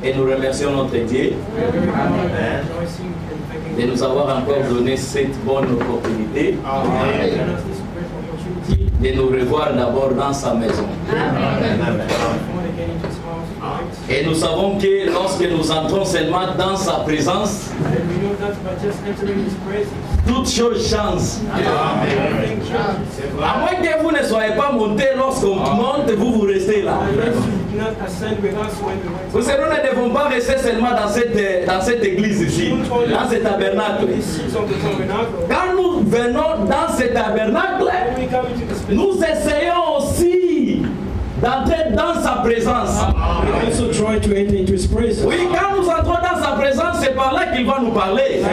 Et nous remercions notre Dieu de nous avoir encore donné cette bonne opportunité de nous revoir d'abord dans sa maison. Et nous savons que lorsque nous entrons seulement dans sa présence, toutes choses changent. À moins que vous ne soyez pas monté lorsqu'on monte, vous restez là. Vous savez, nous ne devons pas rester seulement dans cette église ici, dans ce tabernacle. Quand nous venons dans ce tabernacle, nous essayons aussi d'entrer dans sa présence. Oui, quand nous entrons dans sa présence, c'est par là qu'il va nous parler.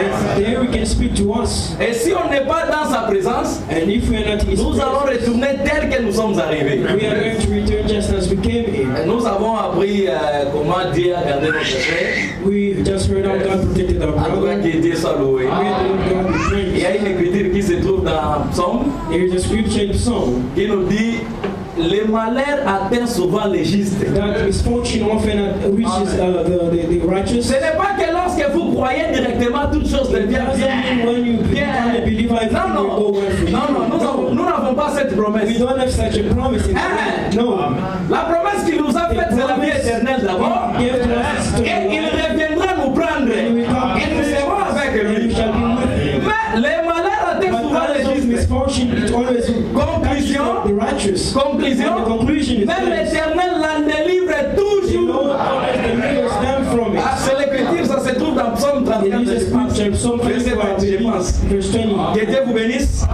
Et si on n'est pas dans sa présence, nous allons retourner tel que nous sommes arrivés. Et nous avons appris comment Dieu a gardé notre frère. Que Dieu soit loué. Il y a une écriture qui se trouve dans Psaume qui nous dit: le malheur atteint souvent les justes. Ce n'est pas que lorsque vous croyez directement, toutes choses deviennent bien. Non, nous n'avons pas cette promesse. La promesse qu'il nous a faite, c'est la vie éternelle d'abord. Et il reviendra nous prendre. Et nous serons avec lui. Mais les malheurs atteignent souvent les justes. Conclusion, même l'Éternel l'en délivre toujours. C'est l'écriture, ça se trouve dans Psaume 34. Je pense. Que Dieu vous bénisse.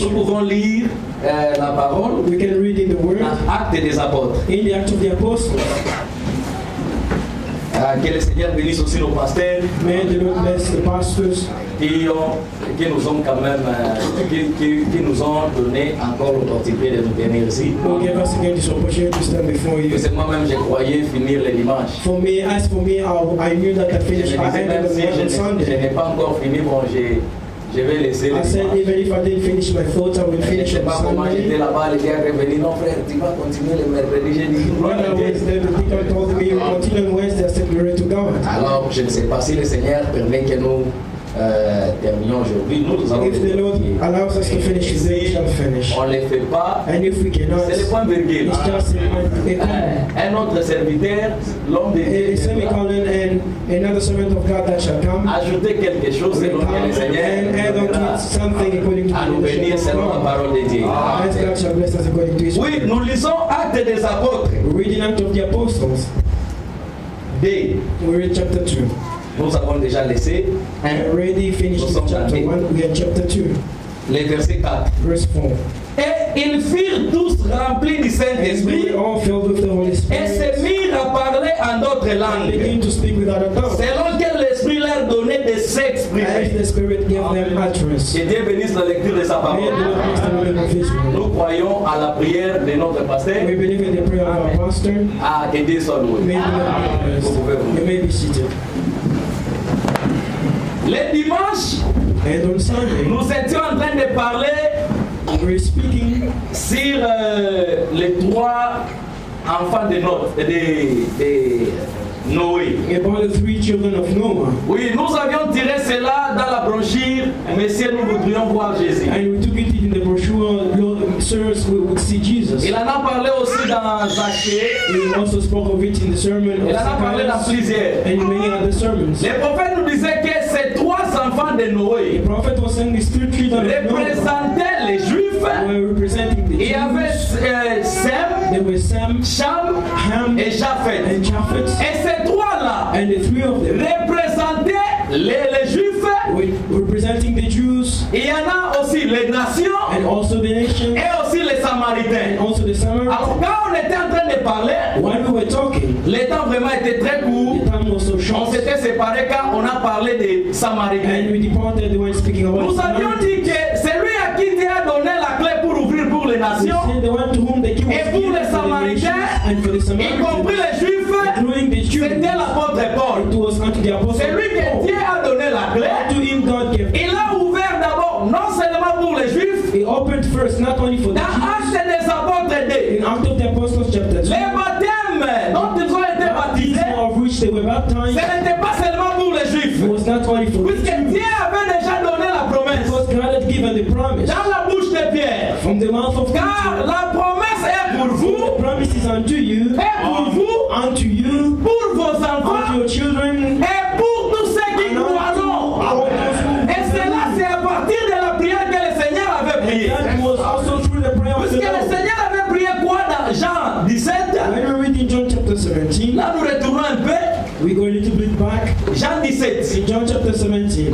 Nous pouvons lire la parole. Actes des apôtres. Que le Seigneur bénisse aussi nos pasteurs qui nous ont quand même qui nous ont donné encore l'opportunité de nous tenir ici. C'est moi-même je croyais finir le dimanche. Je n'ai pas encore fini, bon je vais laisser le dimanche. Je ne sais pas comment j'étais là-bas, les gars revenus, non frère, tu vas continuer le mercredi, j'ai dit. Alors je ne sais pas si le Seigneur permet que nous terminons aujourd'hui. Nous allons on ne le fait pas. C'est le point virgule. Un autre serviteur, l'homme de Dieu, ajouter quelque chose selon que le Seigneur à nous bénir selon la parole de Dieu. Oui, nous lisons Actes des apôtres. Chapter 2. Nous avons déjà laissé. Nous sommes les versets 4. Et ils furent tous remplis du Saint-Esprit et se mirent à parler en d'autres langues, selon que l'Esprit leur donnait de s'exprimer. Que Dieu bénisse la lecture de sa parole. Nous croyons à la prière de notre pasteur. Que Dieu soit loué. Le dimanche, nous étions en train de parler sur les trois enfants de Noé. Oui, nous avions tiré cela dans la brochure, messieurs, nous voudrions voir Jésus. Il en a parlé aussi dans Zachée. Il en a parlé dans plusieurs. Les prophètes nous disaient que ces trois enfants de Noé représentaient les Juifs. Il y avait Sem, Cham et Japheth. Et ces trois-là représentaient les Juifs. Il y en a aussi les nations et aussi les Samaritains. Alors quand on était en train de parler, le temps vraiment était très court. On s'était séparés quand on a parlé des Samaritains. Nous avions dit que c'est lui à qui Dieu a donné la clé pour ouvrir pour les nations et pour les Samaritains, y compris les Juifs, c'était l'apôtre Paul. C'est lui que Dieu a donné la clé. Il a ouvert d'abord, non seulement pour les Juifs, dans Actes des apôtres 2, les baptêmes dont ils ont été baptisés, divine. Ce n'était pas seulement pour les Juifs. It was not only for the Puisque Jews. Dieu avait déjà donné la promesse Because God had given the promise dans la bouche de Pierre. from the mouth of Car Peter. la promesse est pour vous, The promise is unto you, est pour vous, unto you, pour vos unto enfants your children, et pour tous ceux qui and unto croiront. all those who Et cela, c'est à partir de la prière que le Seigneur avait prié. That was also through the prayer of the Puisque le Lord. Seigneur avait prié quoi dans Jean 17? When we read in John chapter 17, Là, nous retournons un peu. we go a little bit back. Jean 17. In John chapter 17,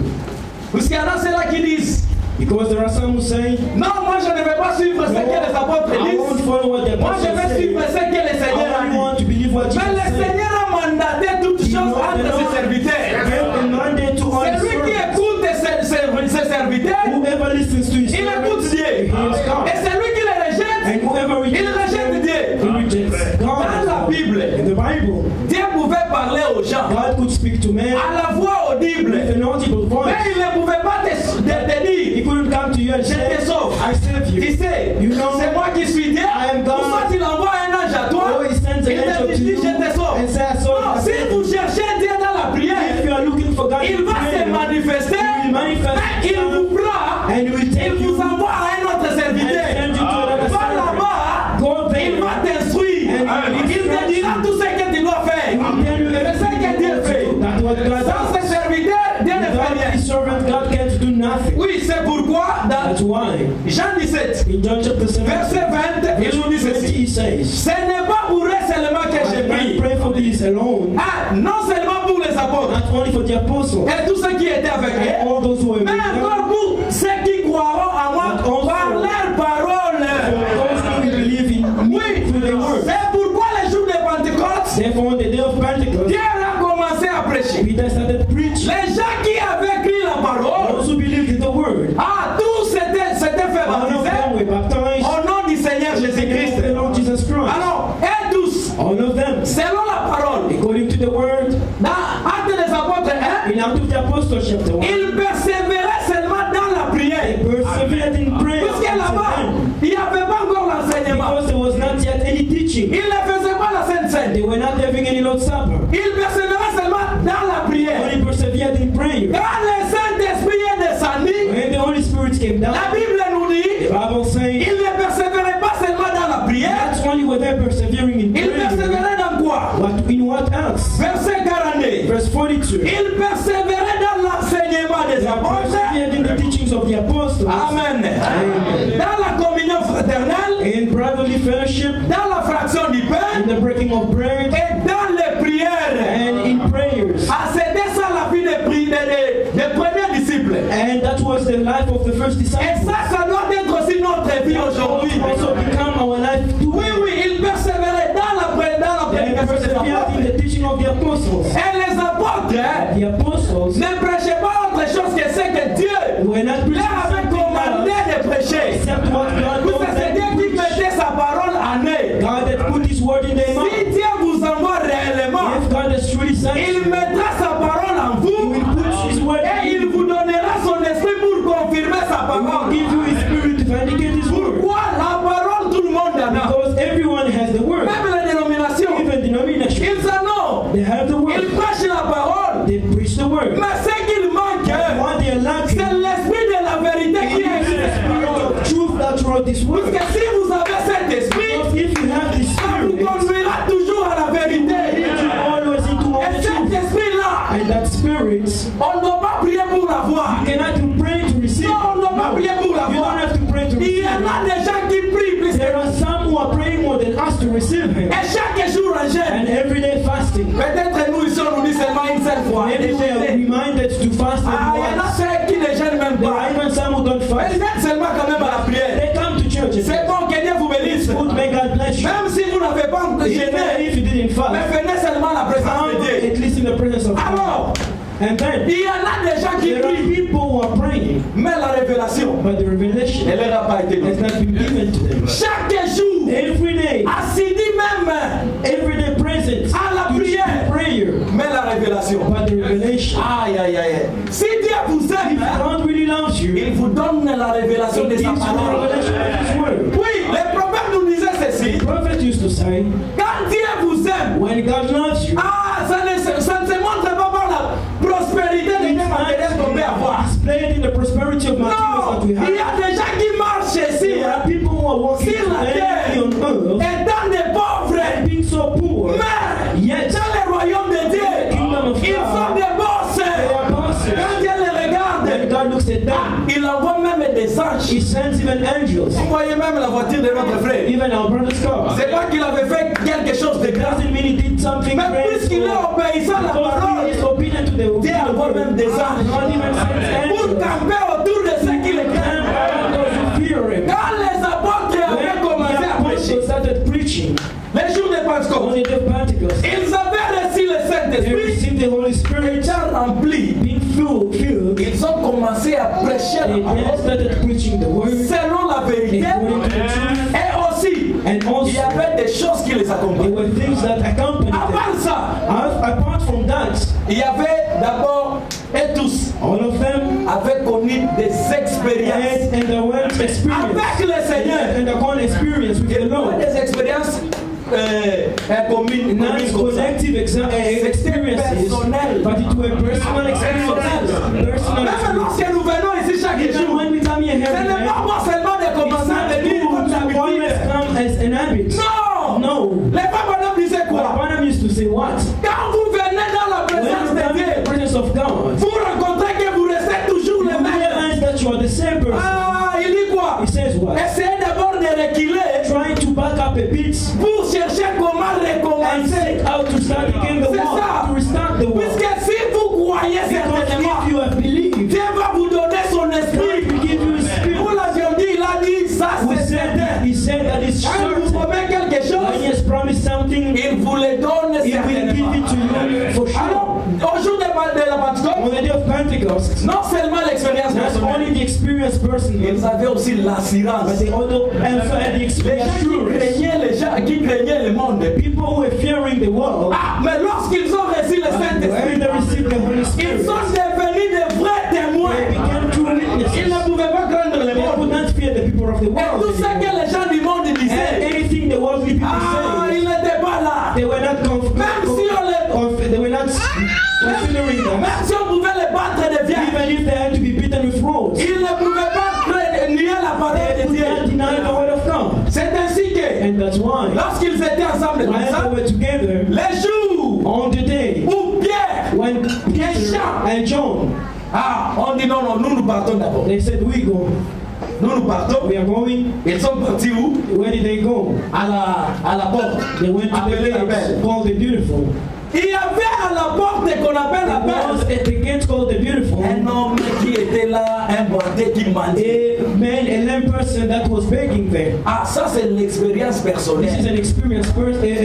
Puisqu'il y en a ceux-là qui disent, because there are some who say, non, moi je ne vais pas suivre ce que les apôtres I won't disent. follow what the Moi je apostles vais say. suivre ce que le Seigneur I a only dit. want to believe what Jesus Mais le said. Seigneur a mandaté toutes choses entre ses serviteurs. Gave a mandate to all his Celui qui servants. écoute ses serviteurs, Whoever listens to his il écoute servants, Dieu. he is God. Et celui qui le rejette, And whoever il rejects rejette them, Dieu. he rejects God. Dans la Bible, In the Bible, Dieu pouvait parler aux gens God could speak to men à la voix audible. with an audible voice. Mais il ne pouvait pas te He dire, couldn't come to you and je say, te sauve. I save Tu you. sais, You know, c'est moi qui suis Dieu. I am God. Pour ça, il envoie un ange à toi. Oh, he sends Il an angel te to dit, you je te sauve. and say, I saw Non, you. si vous cherchez Dieu dans la If prière, you are looking for God il in va se prayer, manifester. he will manifest Mais il vous prend. and he will Il take you vous envoie à un autre and serviteur. send you to another Va servant. là-bas. Go Il there. va t'instruire. And Il te dira tout ce que tu dois faire. C'est ce que Dieu fait. That's what God Sans does. ce serviteur, Dieu ne fait Without rien. his servant, God can't do nothing. Oui, c'est pourquoi dans That's why Jean 17, in John chapter 7, verset 20, il nous dit verse 20, ceci. he says, Ce n'est pas pour eux seulement que I j'ai can't pris. pray for these alone, Ah, non seulement pour les apôtres not only for the apostles et tous ceux qui étaient avec and eux, all those who are mais with them, encore pour ceux qui croiront à moi But also par leur parole. for those who will believe in me Oui, through their word. c'est pourquoi le jour de Pentecôte, Therefore, on the day of Pentecost, Pierre a commencé à prêcher. Peter started preaching. Les gens qui avaient écrit la parole, Those who believed in the word, ah, tous s'étaient fait all of them baptiser were baptized au nom du Seigneur in the name of Jésus-Christ. the Lord Jesus Christ. Alors, et tous, All of them, selon la parole, according to the word, dans Actes des Apôtres 1, in Acts of the Apostles chapter 1, ils persévéraient seulement dans la they prière. persevered in prayer Puisque là-bas, il n'y avait pas encore l'enseignement. because there was not yet any teaching. Ils ne faisaient pas la Sainte Seine. They were not having any Lord's Supper. Ils persévéraient seulement dans la prière. Only persevered in prayer. Quand le Saint-Esprit est descendu, When the Holy Spirit came down, la Bible nous the dit, Bible says, ils ne persévéraient pas seulement dans la prière, that's only when they're persevering in ils prayer. persévéraient dans quoi? In what else? Verset 42. Verse 42. Ils persévéraient dans l'enseignement des They apôtres. persevered in the teachings of the apostles. Amen. Amen. Dans la communion fraternelle, In brotherly fellowship, dans la fraction du in pain the breaking of bread, et dans les prières. and in prayers. Ah, c'était ça la vie des premiers disciples. And that was the life of the first Et disciples. ça doit être aussi notre vie aujourd'hui. Also become our life too. Oui, oui, ils persévéraient dans la They prédication des persevered in apôtres. the teaching of the apostles. Et les apôtres The apostles ne prêchaient pas autre chose que ce que Dieu were not preaching leur avait something commandé else de prêcher. except what God Vous told savez, c'est them Dieu to qui preach. mettait sa parole en eux. God had put His word in their mouth. Si Dieu vous envoie réellement, If God has truly sent il you, mettra sa parole en He vous will put His word et in il you. vous donnera son esprit pour confirmer sa He will parole. give you His spirit to vindicate His word. Pourquoi la parole, tout le monde en a? Because everyone has the word. Même les dénominations, Even denomination, ils en ont. they have the Ils word. prêchent la parole. They preach the word. Mais ce qu'il manque, What they are lacking c'est l'esprit de la vérité qui is est the spirit of truth that wrote this Parce word. que si vous avez cet esprit, Because if you have this ça vous spirit, conduira toujours à la vérité. you always into all Et the cet truth. esprit-là, And that spirit, on ne doit pas prier pour l'avoir. you cannot pray to receive. Non, on ne doit pas prier pour You don't l'avoir. have to pray to Il receive. y en a des gens qui prient plus There que are some who are praying more than us to receive Him. Et chaque jour en jeûne. And everyday fasting. Peut-être nous ici on nous dit seulement une seule fois. Maybe we are reminded to fast Ah, il y en a once. ceux qui ne jeûnent même There pas. are even some who don't Mais fast. ils viennent seulement quand même à la prière. They come to church. C'est bon, que Dieu vous bénisse. Good, may God bless you. Même si vous n'avez pas Even jeûné, if you didn't mais fast, venez seulement à la présence come de Dieu. at least in the presence of God. Alors, And then, il y en a des gens qui there are prient, people who are praying, mais la révélation but the revelation ne leur a pas été has donnée. not been given to them. Chaque jour, Every day, assidus même everyday presence à la to prière, prayer, mais la révélation. but the revelation. Aïe, aïe, aïe. Si Dieu vous If aime, God really loves you, il vous donne la révélation He de gives sa you the parole. revelation of His word. Oui, les prophètes nous disaient ceci. The prophet used to say, Quand Dieu vous aime, when God loves you, ah, ça ne se montre it down. Il envoie même des anges. He sends even angels. Vous voyez même la voiture de notre frère. Even our brother's car. C'est pas qu'il avait fait quelque chose de grave. Doesn't mean he did something Mais great. puisqu'il est obéissant à la parole, Because he is obedient to the Dieu envoie même des anges God even sends pour angels. camper autour de ceux qui le craignent. And those who fear him. Quand les apôtres avaient When commencé the à prêcher, apostles started preaching les jours de on Pentecôte, the day of Pentecost, ils avaient reçu le they Saint-Esprit, received the Holy Spirit, étant remplis. being filled. Ils ont commencé à prêcher la They then parole started preaching the word selon la vérité. according to the truth. Et aussi, And il y also, avait des choses qui les there accompagnaient. were things that accompanied À them. part ça, Apart from that, il y avait d'abord, et tous all of them avaient connu des expériences and the word experience. avec le Seigneur. And the one experience with the Pas Lord. des expériences communes, Not comme ça. collective experiences, personnel. but it were personal experiences. Personal Même experiences. lorsque nous venons ici chaque Even jour, when we come here ce every n'est day, pas moi seulement de it's commencer à not venir comme good to always d'habitude. come as an habit. Non! No. Les femmes disaient What quoi? Barnum used to say what? Quand vous venez dans la When présence you de come in the Dieu, presence of God, vous rencontrez que vous restez toujours you le même. realize that you are the same person. Ah, il dit quoi? He says what? Essayez d'abord de reculer Trying to back up a bit pour chercher comment and recommencer. seek out to start again the C'est war, ça. to restart the war. Puisque si vous croyez Because certainement, if you have believed, Dieu va vous donner son God esprit. will give you His spirit. Vous l'avez dit, il a dit, ça We c'est said that certain. He said that it's Quand il vous certain. promet quelque When He chose, has promised something, il vous le donne He will give certainement. it to you for Alors, sure. au jour de la Pentecôte, On the day of Pentecost, non seulement l'expérience not personnelle, only the experience personally, ils avaient aussi l'assurance. but they also had the Les experience. gens qui craignaient le monde. People who were fearing the world, Ah, mais lorsqu'ils ont reçu le when Saint-Esprit, they received the Holy Spirit, ils sont devenus de vrais they témoins. became true Ils witnesses. ne pouvaient pas craindre le They could monde. not fear the people of the Et world tout ce que anymore. les gens du monde And disaient, anything the worldly people ah, say, ils n'étaient pas là. they were not Même si on les, they were not considering them. même si on pouvait les battre de vierges, Even if they had to be beaten with rods, ils ne pouvaient pas nier la parole they de could not Dieu. deny the word of God. C'est ainsi que, And that's why, lorsqu'ils étaient ensemble comme when ça, they were together, les jours on the day où Pierre, when Peter and John, ah, on dit non, non, nous partons d'abord. they said, we go. Nous partons. We are going. Ils sont partis où? Where did they go? À la porte. They went to the Appelée la place Belle. called the Beautiful. Il y avait à la porte qu'on appelle la There was Belle at the gate called the Beautiful. un homme qui était là, un bandit qui mendiait. A lame person that was begging there. Ah, ça c'est l'expérience This is personnelle. an experience, a personal Pierre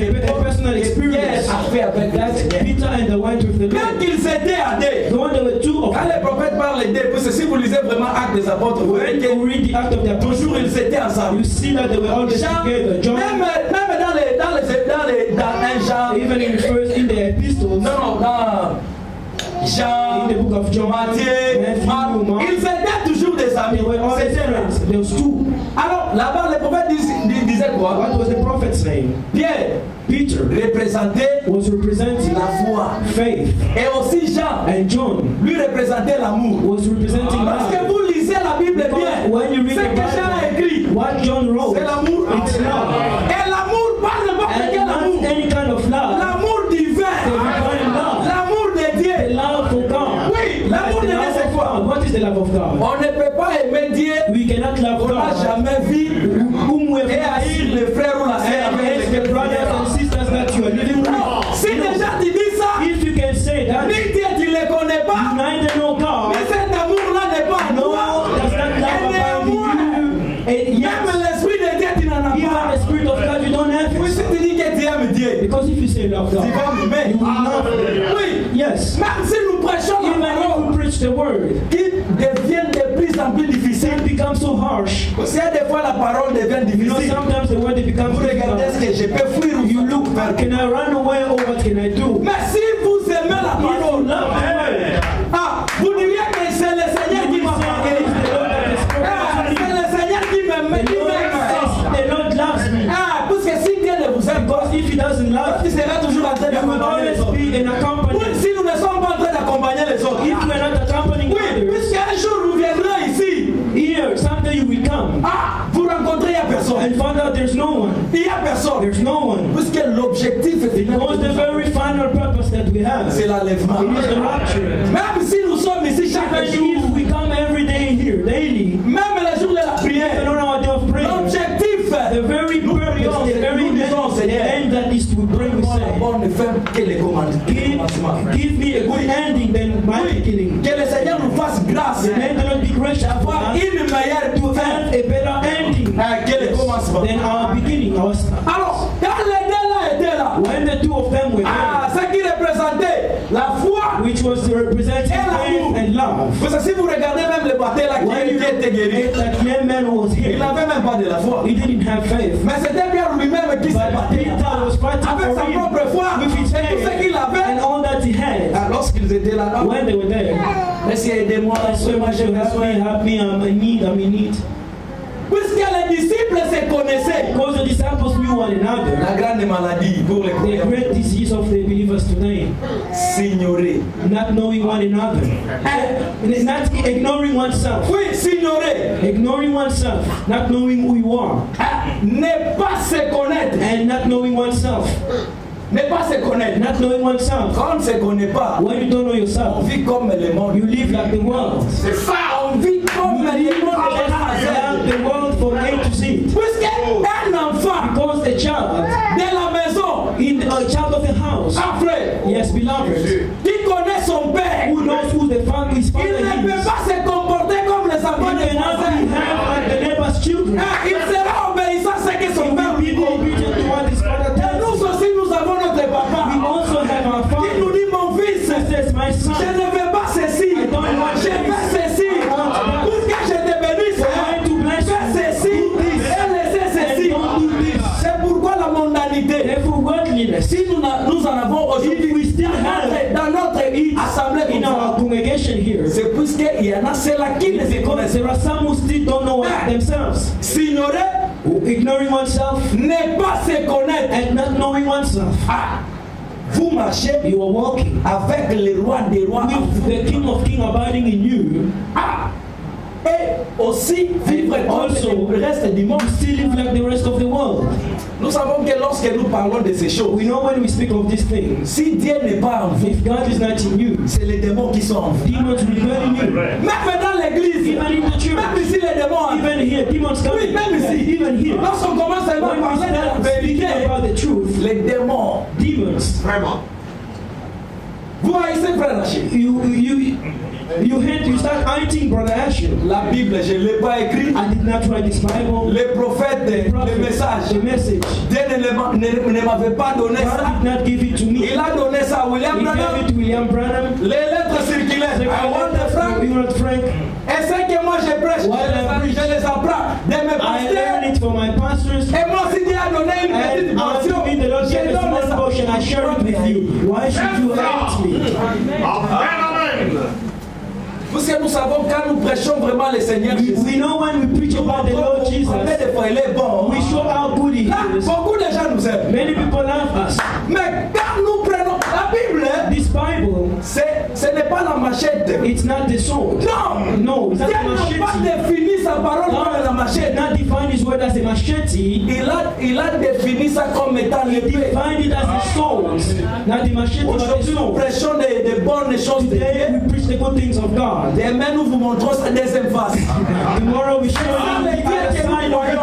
experience. a fait avec le That's Seigneur. Peter and the went with the Quand Lord. ils étaient à deux, The one there were two of quand them. les prophètes parlent d'eux, parce que si vous lisez vraiment Actes des Apôtres, vous verrez When que you read the act of the toujours ils apostles, étaient ensemble. you see that they were always Jean, together. John, même dans un Jean, even in the epistles, non, dans Jean, in the book of John, Matthieu, Marc, Mark, ils étaient toujours des amis. they were always C'était là. friends. There was two. Alors là-bas, les prophètes disaient quoi? What was the prophet saying? Pierre Peter représentait was representing la foi. faith, Et aussi Jean, and John lui représentait l'amour. was representing Parce que love. vous lisez la Bible bien, Because when you read ce the que Jean a écrit, Bible, what John wrote, c'est l'amour. it's love. Et l'amour, pas n'importe And quel not amour. any kind of love. L'amour The divin. divine love. L'amour de The Dieu. love for God. Oui, That's l'amour de the Dieu, love c'est of quoi? God. What is the love of God? On ne peut pas aimer Dieu We cannot love qu'on n'a God jamais vu whom we have et haïr le frère ou la sœur and avec hate the lesquels brothers and sisters that you are living with. Non, si déjà tu dis ça, If you can say that, ni Dieu tu ne le connais pas, you neither know God, mais cet amour-là n'est pas en no, toi. does not Et love abide néanmoins, in you. And yes, même l'esprit de Dieu, tu n'en as even pas. the Spirit of God, you don't have Oui, si it. tu dis que tu aimes Dieu, Because if you say love tu God, vas m'aimer. you will love Him. Oui, Yes. même si nous prêchons la Even if parole, we preach the word, qui devient de plus en plus difficile. it becomes so harsh. Parce que des fois la parole devient You know, difficile. sometimes the word it becomes Vous regardez ce difficult. que je peux fuir ou You look, faire. can I run away or what can I do? Mais si vous aimez la If you parole, love the word, ah, vous diriez que c'est le Seigneur qui you m'a say marqué. it is the Lord that has Ah, spoken to c'est me. le Seigneur qui m'aime. The Lord says the Lord loves me. Ah, parce que si Dieu ne vous aime pas, Because if He doesn't love il you, sera toujours en train you will d'accompagner les always autres. be an accompaniment. Oui, si nous ne sommes pas en train d'accompagner les autres. If we are not accompanying Oui, others, puisqu'un jour vous viendrez ici, here, someday you will come ah, vous rencontrez, il n'y a personne. and find out there's no one. Il n'y a personne. There's no one. Puisque l'objectif est Because the very final purpose that we have c'est is l'enlèvement. the rapture. Même si nous sommes ici chaque Even jour, if we come every day grâce May the Lord be gracious to d'avoir us une meilleure to fin have a better ending que le commencement. than our beginning, our start. Alors, quand les deux là étaient là, When the two of them were there, ce qui représentait la foi, which was representing faith and love, parce que si vous regardez même le bâtard là when qui you était guéri, that young man was il here, n'avait même pas de la foi. he didn't have faith. Mais c'était Pierre lui-même qui s'est But battu Peter was fighting avec sa for him propre foi with his et tout ce faith qu'il avait. and all that he had. Lorsqu'ils étaient là, When they were there, merci, aidez-moi, so moi much j'ai to besoin. help me, I'm in need. Puisque les disciples se connaissaient, Because the disciples knew one another. la grande maladie pour les The croyants, great disease of the believers today, s'ignorer. not knowing one another, not ignoring oneself, Oui, s'ignorer. ignoring oneself, not knowing who you are, Ne pas se connaître. and not knowing oneself, Ne pas se connaître. not knowing oneself. Quand on ne se connaît pas, When you don't know on yourself, vit comme le monde. you live like the world. C'est ça, on vit comme le monde de A à Z. Like the world from A to Z. Puisque un enfant Because a child, de la maison, a child of the house, un frère, yes, beloved, qui connaît son père, who knows who the father, his il father ne peut is, pas se comporter comme les enfants he des cannot voisins. behave like the neighbor's children. Il sera obéissant à ce que He son père will lui be dit. obedient to what his father Et tells nous him. aussi, nous avons notre We papa also have our qui nous father. dit, mon fils, He says, my je son, ne veux pas ceci, je veux ceci, pour que je te bénisse, I want to bless fais you. ceci et laissez ceci. And don't do this. C'est pourquoi la mondanité, Therefore, worldliness, si nous en avons aujourd'hui if we still have dans notre assemblée in comme our ça, congregation here, c'est puisqu'il y en a ceux-là qui ne se because connaissent there pas. are some who still don't know themselves. S'ignorer, Ignoring oneself ne pas se connaître. and not knowing oneself. Ah, vous marchez You are walking avec le roi des rois en with vous. the King of Kings abiding in you. Ah, et aussi vivre Also, comme le reste du monde. You still live like the rest of the world. Nous savons que lorsque nous parlons de ces choses, We know when we speak of these things, si Dieu n'est pas en vous, if God is not in you, c'est les démons qui sont en vous. demons will dwell in you. Même dans l'église, Even in the church, même ici les démons, even here, demons come. oui, même ici, Even here, lorsqu'on commence à when we parler de la start vérité, speaking about the truth, les démons, demons, vous haïssez frère Rachid. you start hating Brother Asher. La Bible, je ne l'ai pas écrit. I did not write this Bible. Les prophètes, les messages, The message. Dieu ne m'avait pas donné God ça. did not give it to me. Il a donné ça à William He gave Branham. it to William Branham. Les lettres circulaires. I want the Frank. You want Frank? Et ce que moi je prêche, je les apprends de mes I learned pasteurs. it from my pastors. Et moi, si Dieu a donné une petite And portion, unto me the Lord je gave a donne small ça. portion. I share it with you. Why should you hate me? Parce que nous savons quand nous prêchons vraiment le Seigneur Jésus, We know when we preach about the Lord Jesus, on fait des fois, il est bon. we show how good He Là, is. beaucoup de gens nous aiment. Many people love us. Mais quand nous prenons la Bible, This Bible, ce n'est pas la machette. it's not the sword. Non, No, it's Dieu not a n'a pas machete. défini sa parole God comme la did machette. not define His word as a machete. Il a défini ça comme étant l'épée. Defined it as a sword. Not the machete, but the Aujourd'hui, nous sword. prêchons des bonnes choses de Today Dieu. we preach the good things of God. Demain, nous vous montrons sa deuxième face. Tomorrow we show you the other side of it.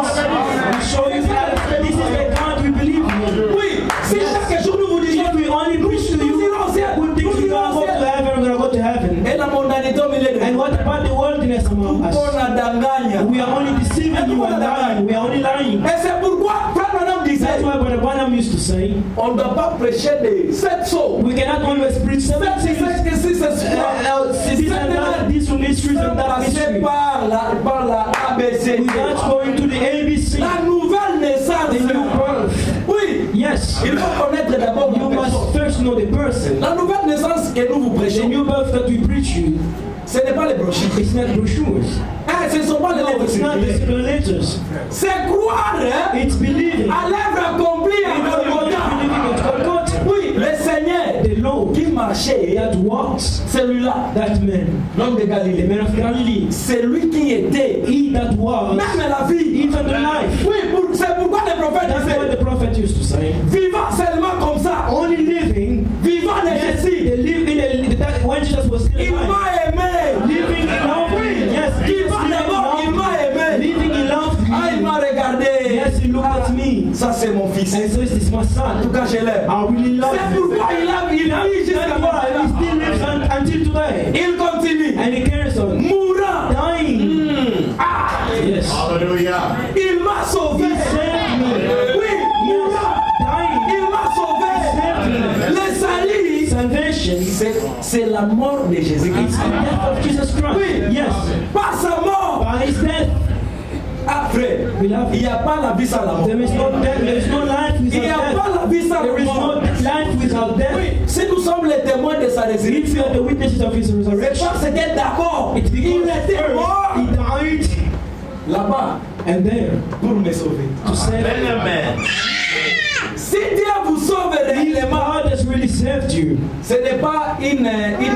We show you that this is the God we believe in. Oui, si chaque jour nous vous disions, If we only preach to you good things, we're gonna go to heaven. We're gonna go to heaven. et la mondanité au milieu de And nous, what about the worldliness among us? on adanganya. We are only deceiving you and lying. We are only lying. Et c'est pourquoi Frère Branham disait, That's why Brother Branham used to say, on ne doit pas prêcher des sept sauts. we cannot always preach seven things. This This and that, this mysteries and that passer mystery. par la ABC. Without going to the ABC, La nouvelle naissance. the new birth. Oui, Yes, il faut connaître d'abord you la personne. must first know the person. La nouvelle naissance que nous vous The prêchons, new birth that we preach you, ce n'est pas les brochures. it's not brochures. Ce ne sont pas les No, lettres it's not the circulaires. letters. C'est croire hein, It's believing. à l'œuvre accomplie à It's what Golgotha. believing at Golgotha. Oui, le Seigneur The Lord qui marchait, that walks, celui-là, that man, l'homme de the Galilée, man of Galilee, c'est lui qui était, he that was, même la vie. even the life. Oui, c'est pourquoi les prophètes That's what disaient, the prophet used to say. vivant seulement comme ça, Only living, vivant de yes, Jésus, they live in the that when Jesus was still il alive. m'a aimé. Living in love, yes, Jesus Vivant living in d'abord, il love, m'a aimé. living in love. Ah, il m'a regardé. Yes, he looked at me. Ça, c'est mon fils. And so this is my En son. tout cas, je l'aime. I really love C'est him. pourquoi il vit jusqu'à That's why he maintenant. still lives until today. Il continue. And he carries on. Moi, la mort de Jésus-Christ. It's the death of Jesus Christ. Oui. Yes. Par sa mort. By his death. Après, il n'y a pas la vie sans la mort. There is no death. There is no life Il without n'y a death. pas la vie sans There la is mort. no life without death. Oui. Si nous sommes les témoins de sa If we résurrection, are the witnesses of his c'est resurrection, parce que d'accord, it's il because était mort he died là-bas and there pour me sauver. to save Amen. Si Dieu vous sauve réellement, God has really saved you. ce n'est pas une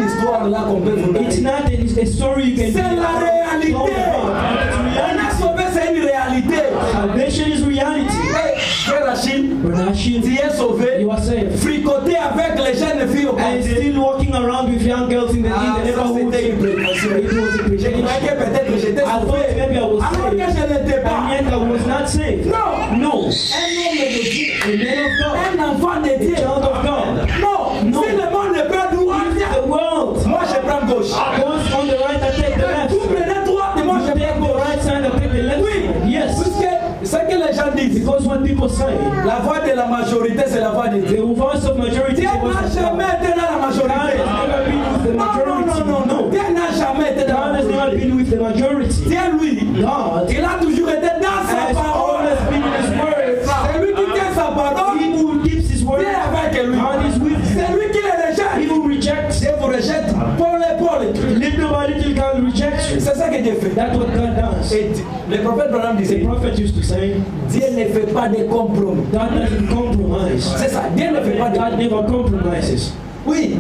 histoire là qu'on peut vous It's donner. not a story you can C'est la réalité. On a sauvé, c'est une réalité. Salvation is reality. Hey, frère Achille, Brother Achille, tu es sauvé. you are saved. Fricoter avec les jeunes filles au And quartier. still walking around with young girls in the Ah, ça neighborhood. c'était une précaution. It was a Je preparation. croyais que peut-être j'étais I thought sauvé. maybe I was Alors que saved. je n'étais pas. And yet I was not saved. Non. No. Un homme de Dieu. A man of God. Un enfant de A Dieu. child of God. Non. No. Si le monde ne peut droit, The world moi je prends gauche. goes on the right, I take the left. Vous prenez droite et moi You je take prends the gauche. right side, I take the left. Oui. Yes. Puisque ce que les gens disent, Because when people say la voix de la majorité c'est la voix de Dieu. the voice of majority Dieu is the voice n'a of jamais God. été dans la God majorité. has never been with the Non, non, majority. non, non, non. Dieu n'a jamais été dans God la has never majorité. been with the majority. Dieu, lui, God il a toujours été dans sa has parole. always been in his word. C'est lui qui tient sa parole. He who keeps his word, Dieu est avec lui. God is with him. C'est lui qui les He rejette. who rejects, Dieu vous rejette. Paul et Paul. little by little God rejects you. C'est ça que Dieu fait. That's what God does. Et le prophète Branham The disait, prophet used to say, Dieu ne fait pas de compromis. God doesn't compromise. C'est ça, Dieu ne fait pas de God never compromises. Oui,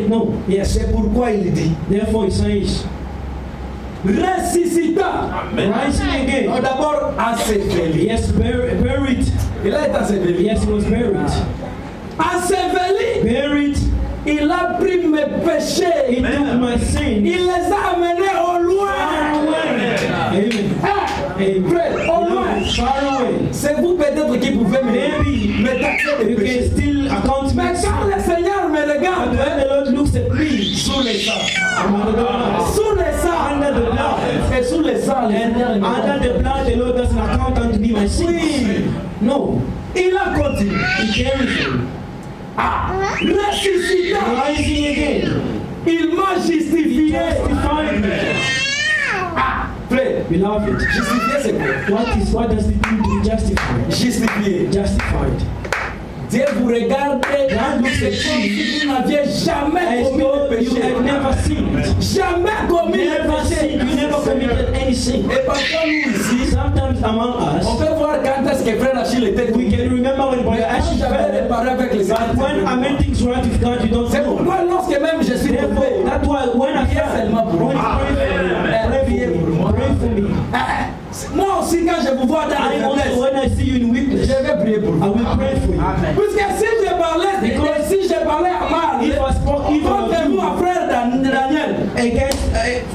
No, yes. c'est pourquoi il dit, Therefore he says, ressuscita. rising again. D'abord, enseveli. Yes, buried. Il a été enseveli. Yes, he was buried. Enseveli, Buried. il a pris mes péchés. He took my sin. Il les a amenés au loin. Amen. Amen. Frère, au loin. Far away. C'est vous peut-être qui pouvez Maybe me taxer de you can péché. still account me. Mais quand le Seigneur me But regarde, when the Lord looks at me, sous les sangs, I'm under the blood. sous les sangs, Under the blood. et sous les sangs, le And Seigneur me under regarde. the blood, the Lord doesn't account unto me my sins. Oui. No. Il a continué. He carries me. Ressuscita. Rising again. Il m'a justifié. Justified me. Frère, Beloved, justifié c'est quoi? what does it mean to be justified? Justifié. Justified. Dieu vous regarde et God looks c'est at comme you. si vous n'aviez jamais As commis de though you péché. have never sinned. Jamais commis de Never péché. sinned. You never committed any sin. Et parfois nous ici, Sometimes among on us, peut voir quand est-ce que frère Achille était we can remember when Brother Mais Ashik j'avais fell. réparé avec les But when I made things right with God, you don't C'est know. pourquoi lorsque même je suis Therefore, tombé, that's why when I Priez fell, seulement pour when moi. pray for me. moi aussi quand je vous vois dans la I also, faiblesse, when I see you in weakness, je vais prier pour I vous. will pray for you. Puisque si je parlais à mal, If I spoke evil contre of vous you à frère Daniel,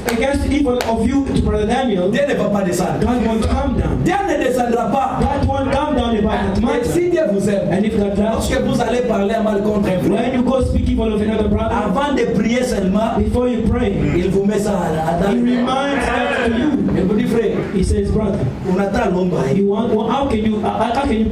against evil of you to Brother Daniel, Dieu ne va pas descendre. God won't come down. Dieu ne descendra pas. God won't come down about that Mais matter. si Dieu vous aime, And if God loves lorsque vous allez parler à mal contre un frère, when you go speak evil of another brother, avant de prier seulement, before you pray, il vous met ça dans he le reminds that to you. Il vous dit frère, He says, brother, on attend l'ombre. you want, well, how can you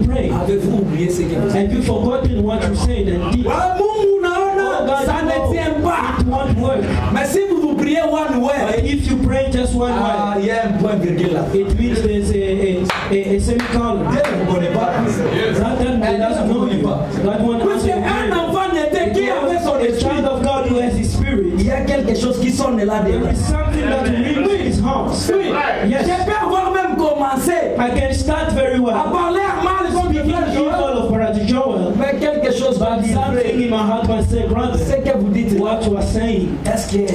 pray? Avez-vous oublié ce que vous avez Have you forgotten what you said and did? Ah, Mungu naona, God, ça ne tient pas. it won't work. Mais si vous priez one But way, if you pray just one way, il y a un point virgule là. it means there's a semicolon. Dieu ne vous connaît pas. God doesn't know you. God won't Puisque answer un you. enfant n'était qui avait son A esprit. child of God who has his spirit, Il y a quelque chose qui sonne là there dedans. is something that rings in his heart. Oui. Yes. Je peux avoir même commencé I can start very à well. parler à mal contre Speaking frère Joël. evil of Brother Joel, Mais quelque chose va but dire something vrai. in my heart will say, brother, Ce que vous dites là, what you are saying. est-ce que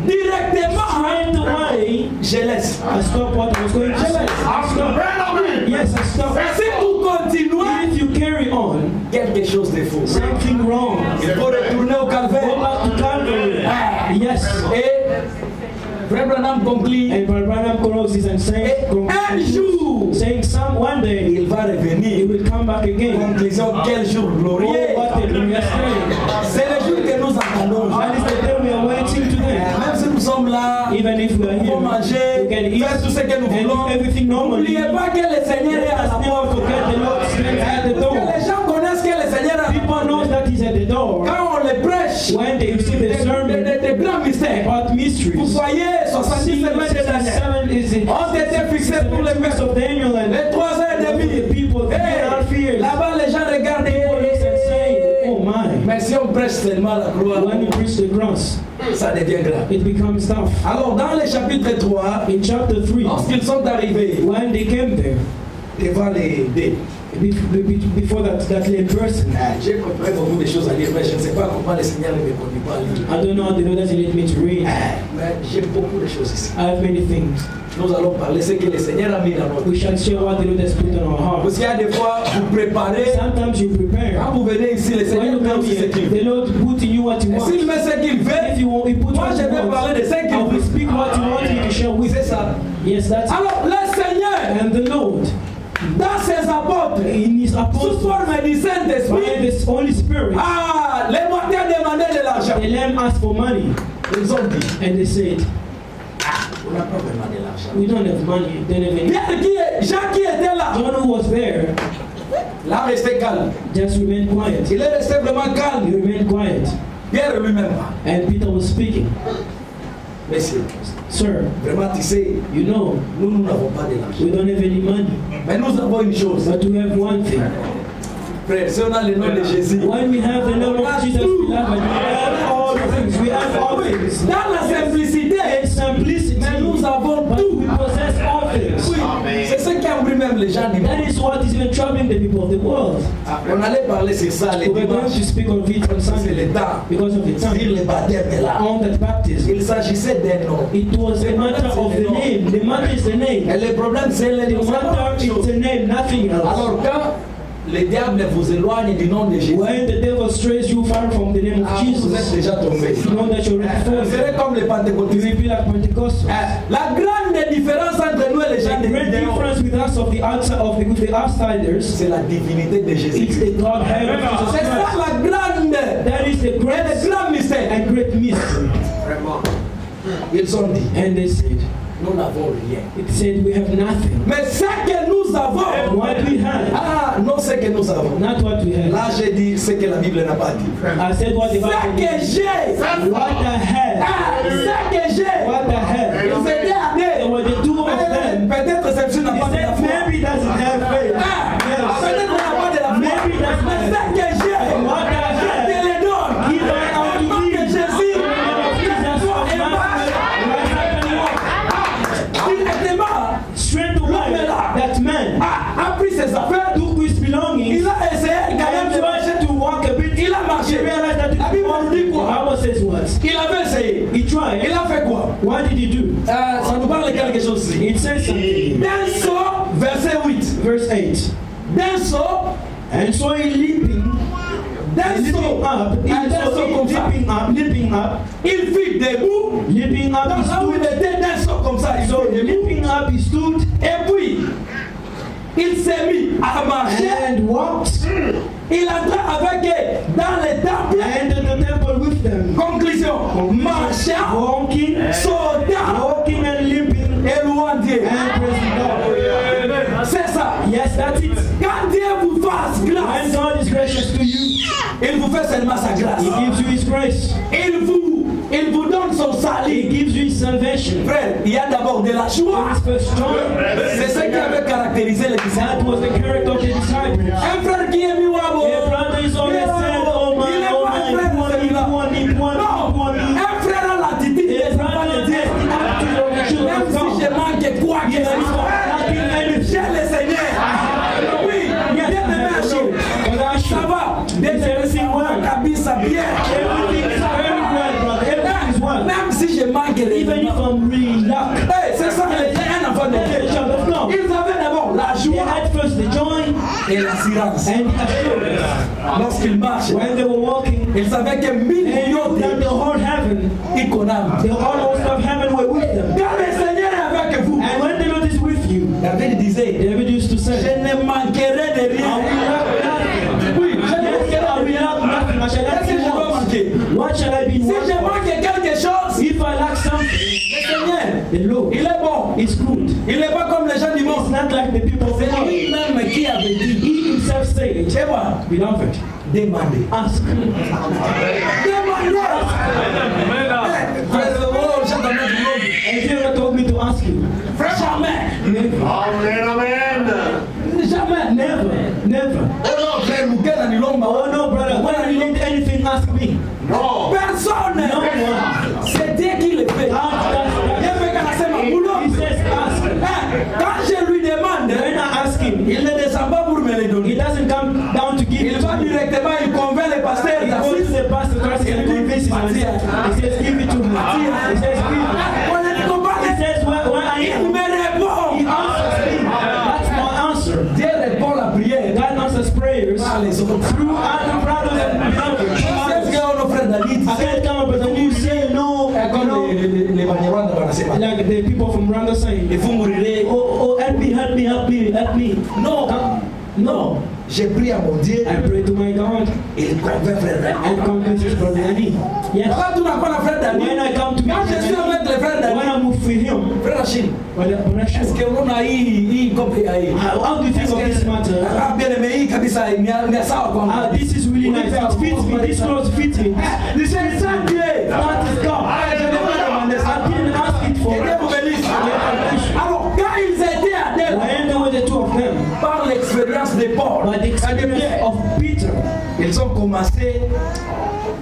directement, Straight away, je laisse. I stopped what I was going to say. I stopped. Yes, I stopped. Si vous continuez, If you carry on, quelque chose de faux. something wrong. Il faut retourner au Go calvaire. back to Calvary. Yes. Et Frère Branham conclut. And Brother Branham closes and Et un says, jour, saying, some one day il va he revenir. will come back again. Conclusion, quel jour Oh, glorieux. what a glorious day. C'est le jour que nous attendons. That is the day we are waiting today. Même si nous sommes là, Even if we are nous here, pouvons manger, we can eat faire tout ce que nous and voulons. do everything normally. N'oubliez pas que le Seigneur est à la Let's porte. never forget the Lord stands at the Que door. les gens connaissent que le Seigneur est à la People porte. know that He's at the door. Quand on on les prêche when they receive the sermon des grands mystères. about mysteries, Vous voyez, 70 semaines de Daniel ont été fixées pour les weeks of Daniel and les 3 ans et demi. the people Hey, là-bas, les gens regardent and say, oh my. mais si on prêche seulement la croix, When you preach the cross, ça devient grave. it becomes tough. Alors, dans le chapitre 3, In chapter 3, lorsqu'ils sont arrivés when they came there, devant les dés, before that lame person, j'ai compris beaucoup de choses à lire, mais je ne sais pas comment le Seigneur ne me conduit pas à lire. I don't know how the Lord doesn't need me to read. Mais j'ai beaucoup de choses ici. I have many things. Nous allons parler ce que le Seigneur a mis dans notre We vie. shall share what the Lord has put on our hearts. Parce qu'il y a des fois, vous préparez, Sometimes you prepare. quand vous venez ici, le When Seigneur you met come aussi ce here, qu'il veut. the Lord put in you what you Et want. s'il met ce qu'il If veut, you want, He put moi what je you vais want. parler de ce I qu'il will veut. speak what you want me to share with C'est you. ça. Yes, that's it. Alors, le Seigneur, And the Lord, dans ses apôtres, in His sous apostles, forme du by Saint-Esprit, the Holy Spirit, les mortels demandaient de l'argent. the lamb asked for money, Ils ont dit, and they said, on n'a pas vraiment de l'argent. we don't have money. They don't have any. Pierre Jean qui était là, John, who was there, là resté calme. just remained quiet. Il est resté vraiment He calme. remained quiet. Pierre lui-même. And Peter was speaking. Monsieur, Sir, vraiment tu sais, you know, nous n'avons pas de l'argent. we don't have any money, Mais nous avons une chose. but we have one thing. Frère, si on a le nom de Jésus, When we have the name of Jesus, we have all things. We have all things. dans la simplicité, In simplicity, mais nous avons but tout. we possess all things. Oui, c'est ce qui a pris même les gens du monde. That is what is even troubling the people of the world. On allait parler sur ça les We were going dimanches. to speak of it on C'est Sunday le temps. because of the Sur time. le baptême là. On that baptism, Il s'agissait d'un nom. it was a matter of the name. The matter is the name. Et le problème, c'est le The nom. matter is the name, nothing else. Alors, quand le diable vous éloigne du nom de Jésus, When the devil strays you far from the name of vous êtes Jesus, déjà tombé. you know that you're already Vous fallen. serez comme les You pentecôtistes. will be like Pentecostals. La grande différence entre nous et les gens The de great Gideon, difference with us of the outside of the outsiders, c'est la divinité de it's Jésus. the Godhead of Jesus C'est ça Christ. la grande That is the et le greatest grand mystère. and great mystery. Ils ont dit, And they said, nous n'avons rien. it said we have nothing. Mais ce que nous avons, What we have, non ce que nous avons. not what we have. Là, j'ai dit ce que la Bible n'a pas dit. I said what the Ce Bible que did. j'ai, What I had, ce que j'ai, what I had. ils étaient à There deux. were the two of them. Peut-être celle-ci n'a He pas de la said foi. maybe he doesn't have faith. Peut-être qu'on n'a pas de la foi. Maybe he doesn't Mais have ce que j'ai, What I je had. te le donne. Give it out to Au nom me. de Jésus, Jesus et marche directement. straight away, that man A pris ses affaires, took his belongings il a essayé quand même and de marcher. tried to walk a bit. Il a marché. He realized that La Bible nous dit the quoi? Bible says what? Il avait essayé. He tried. Il a fait quoi? What did he do? Ça nous parle de quelque chose ici. It says something. D'un saut, verset 8. Verse 8. D'un saut, And so he leaping up, leaping up, il fit debout. leaping up, he Dans là où il stood. était, d'un saut comme ça, il So fit debout. leaping up, he stood Et puis, il s'est mis à marcher. and walked Il entra avec eux dans le temple. and the temple with them. Conclusion. Marchant, Walking, sautant walking and limping et louant Dieu. and praising God. C'est ça. Yes, that's it. Quand Dieu vous fasse When grâce, God is gracious to you, il vous fait seulement sa grâce. He gives you His grace. Il vous donne son He salut. gives you His salvation. Frère, il y a d'abord de la joie. His first joy. C'est ce qui avait caractérisé les disciples. That was the character of the disciples. Un frère qui est mis au abo. Their brother is always said, oh my, oh my, poor me. Un frère a l'attitude des Their enfants brother de is Dieu. acting up to the children Même of si God. je manque quoi que Yes, ce soit. lacking anything. J'ai le Seigneur. Oui, Yes, bien aimé yes, chaud. but I Ça should. va. Bien aimé ça va. Kabisa bien. Everything is very well, brother. Everything is well. Même si je manque les Even if I'm really lucky. Hey, c'est ça, il était un enfant de They're a child of God. Dieu. Ils avaient d'abord la They joie had first the joy et l'assurance. and the assurance. Lorsqu'ils marchent, When they were walking, ils savaient que 1000 they millions knew that the de whole heaven, Iconam. the whole host of heaven were with them. Quand le Seigneur est avec vous, And when the Lord is with you, David disait, David used to je say, ne manquerai de I will rien. lack nothing. Oui, je ne Yes, I will lack nothing. I shall lack Qu'est-ce que je dois want. manquer? What shall I be Si je want? manque quelque chose, If I lack something, le Seigneur, the Lord il est bon. is good. Il n'est pas comme les gens du It's monde. not like the people of the C'est world. lui-même qui avait dit, He himself said, tu vois, beloved, Demandez. Ask. Demandez. And if you ever told me to ask you, Jamais. never. Amen. Jamais. Never. Oh non, frère Mugela ni Lomba. Oh no, brother. When you need anything, ask me. No. Personne. No one. C'est Dieu qui le fait. He says ask. Quand je lui demande, When I ask him, il ne descend pas pour me les he donner. doesn't come down to give Il it to va me. directement, il convainc le pasteur He goes to the pastor first and convinces him. He says, give it to me. He says, give it. He says, when I Il me répond. he answers me. That's my answer. Dieu répond la prière. God answers prayers Par les autres. through other brothers and C'est ce brothers. que nos frères David I can't come up with a new say no. comme les Banyarwanda wanasema. Like the people from Rwanda saying, Ifungurire. oh, help me. Non. Non. J'ai prié à mon Dieu. I pray to my God Il convainc frère. and convinces Brother Danny. Yes. Quand tu n'as pas la frère David. When I come to Quand je suis avec les frères when David. I move with him, Frère Achille. but Est-ce que on a compris how do you think of this matter? Ah, bien aimé, hii kabisa ni sawa kwangu. This is really nice. It fits me. This clothes fit me. Ni c'est ça Dieu. That is God. I didn't ask it for. Que Dieu vous bénisse. Alors, quand ils étaient à Delle, When there were the two of them, par l'expérience de Paul, by the experience of Peter, ils ont commencé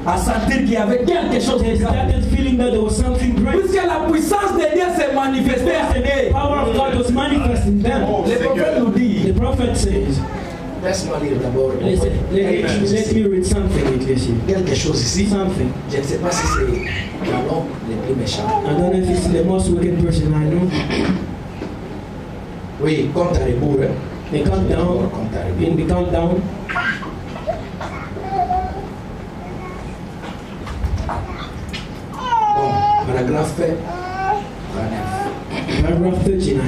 à sentir qu'il y avait quelque chose they de grave. started feeling that there was something great. Puisque la puissance de Dieu s'est manifestée à The eux. power of God was manifest in them. Le prophète nous dit, The prophet says, laisse-moi lire d'abord let me read something ici. quelque chose ici. Something. Je ne sais pas si c'est l'homme le plus méchant. I don't know if it's the most wicked person I know. Oui, compte à rebours. Hein. The countdown, Compte à rebours. in the countdown, Bon, paragraphe 39. paragraph 39.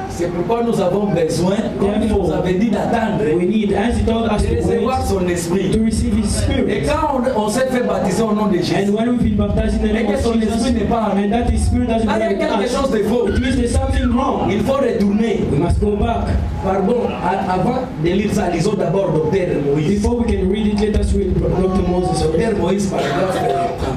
C'est pourquoi nous avons besoin, comme il nous avait dit, d'attendre, We need, as he told us, de recevoir to son wait, esprit. to receive his Et spirit. quand on s'est fait baptiser au nom de And Jésus, when we've been baptized in the name et que of son Jesus, esprit n'est pas en and that his spirit doesn't là, il y a dwell in quelque us, chose de faux. it means there's something wrong. Il faut retourner. We must go back. Pardon, avant de lire ça, lisons d'abord Docteur Moïse. Before we can read it, let us read Dr. Moses. Docteur Moïse, paragraphe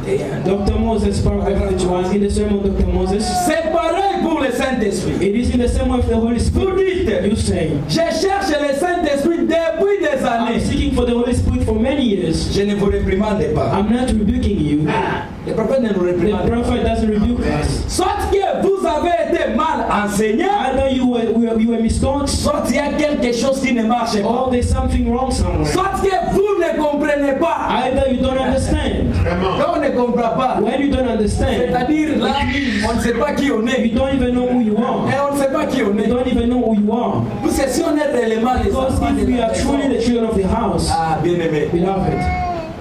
31. Dr. Moses, paragraph 31, in the sermon of Dr. Moses. C'est pareil pour le Saint-Esprit. It is in the same way of the Holy Vous Spirit. dites, You say, je cherche le Saint-Esprit depuis des I'm années. seeking for the Holy Spirit for many years. Je ne vous réprimande pas. I'm not rebuking you. Le prophète ne nous The réprimande pas. prophet doesn't rebuke us. Soit que vous avez été mal enseigné, Either you were mistaught, soit il y a quelque chose qui ne marche pas. or there's something wrong somewhere. Soit que vous ne comprenez pas. Either you don't understand. Quand on ne comprend pas, When you don't understand, c'est-à-dire là, on ne sait pas qui on est. you don't even know who you are. Et on ne sait pas qui on You est. don't even know who you are. Parce que si on est réellement les Because enfants if de we la are truly the children of the house, ah, bien aimé. beloved,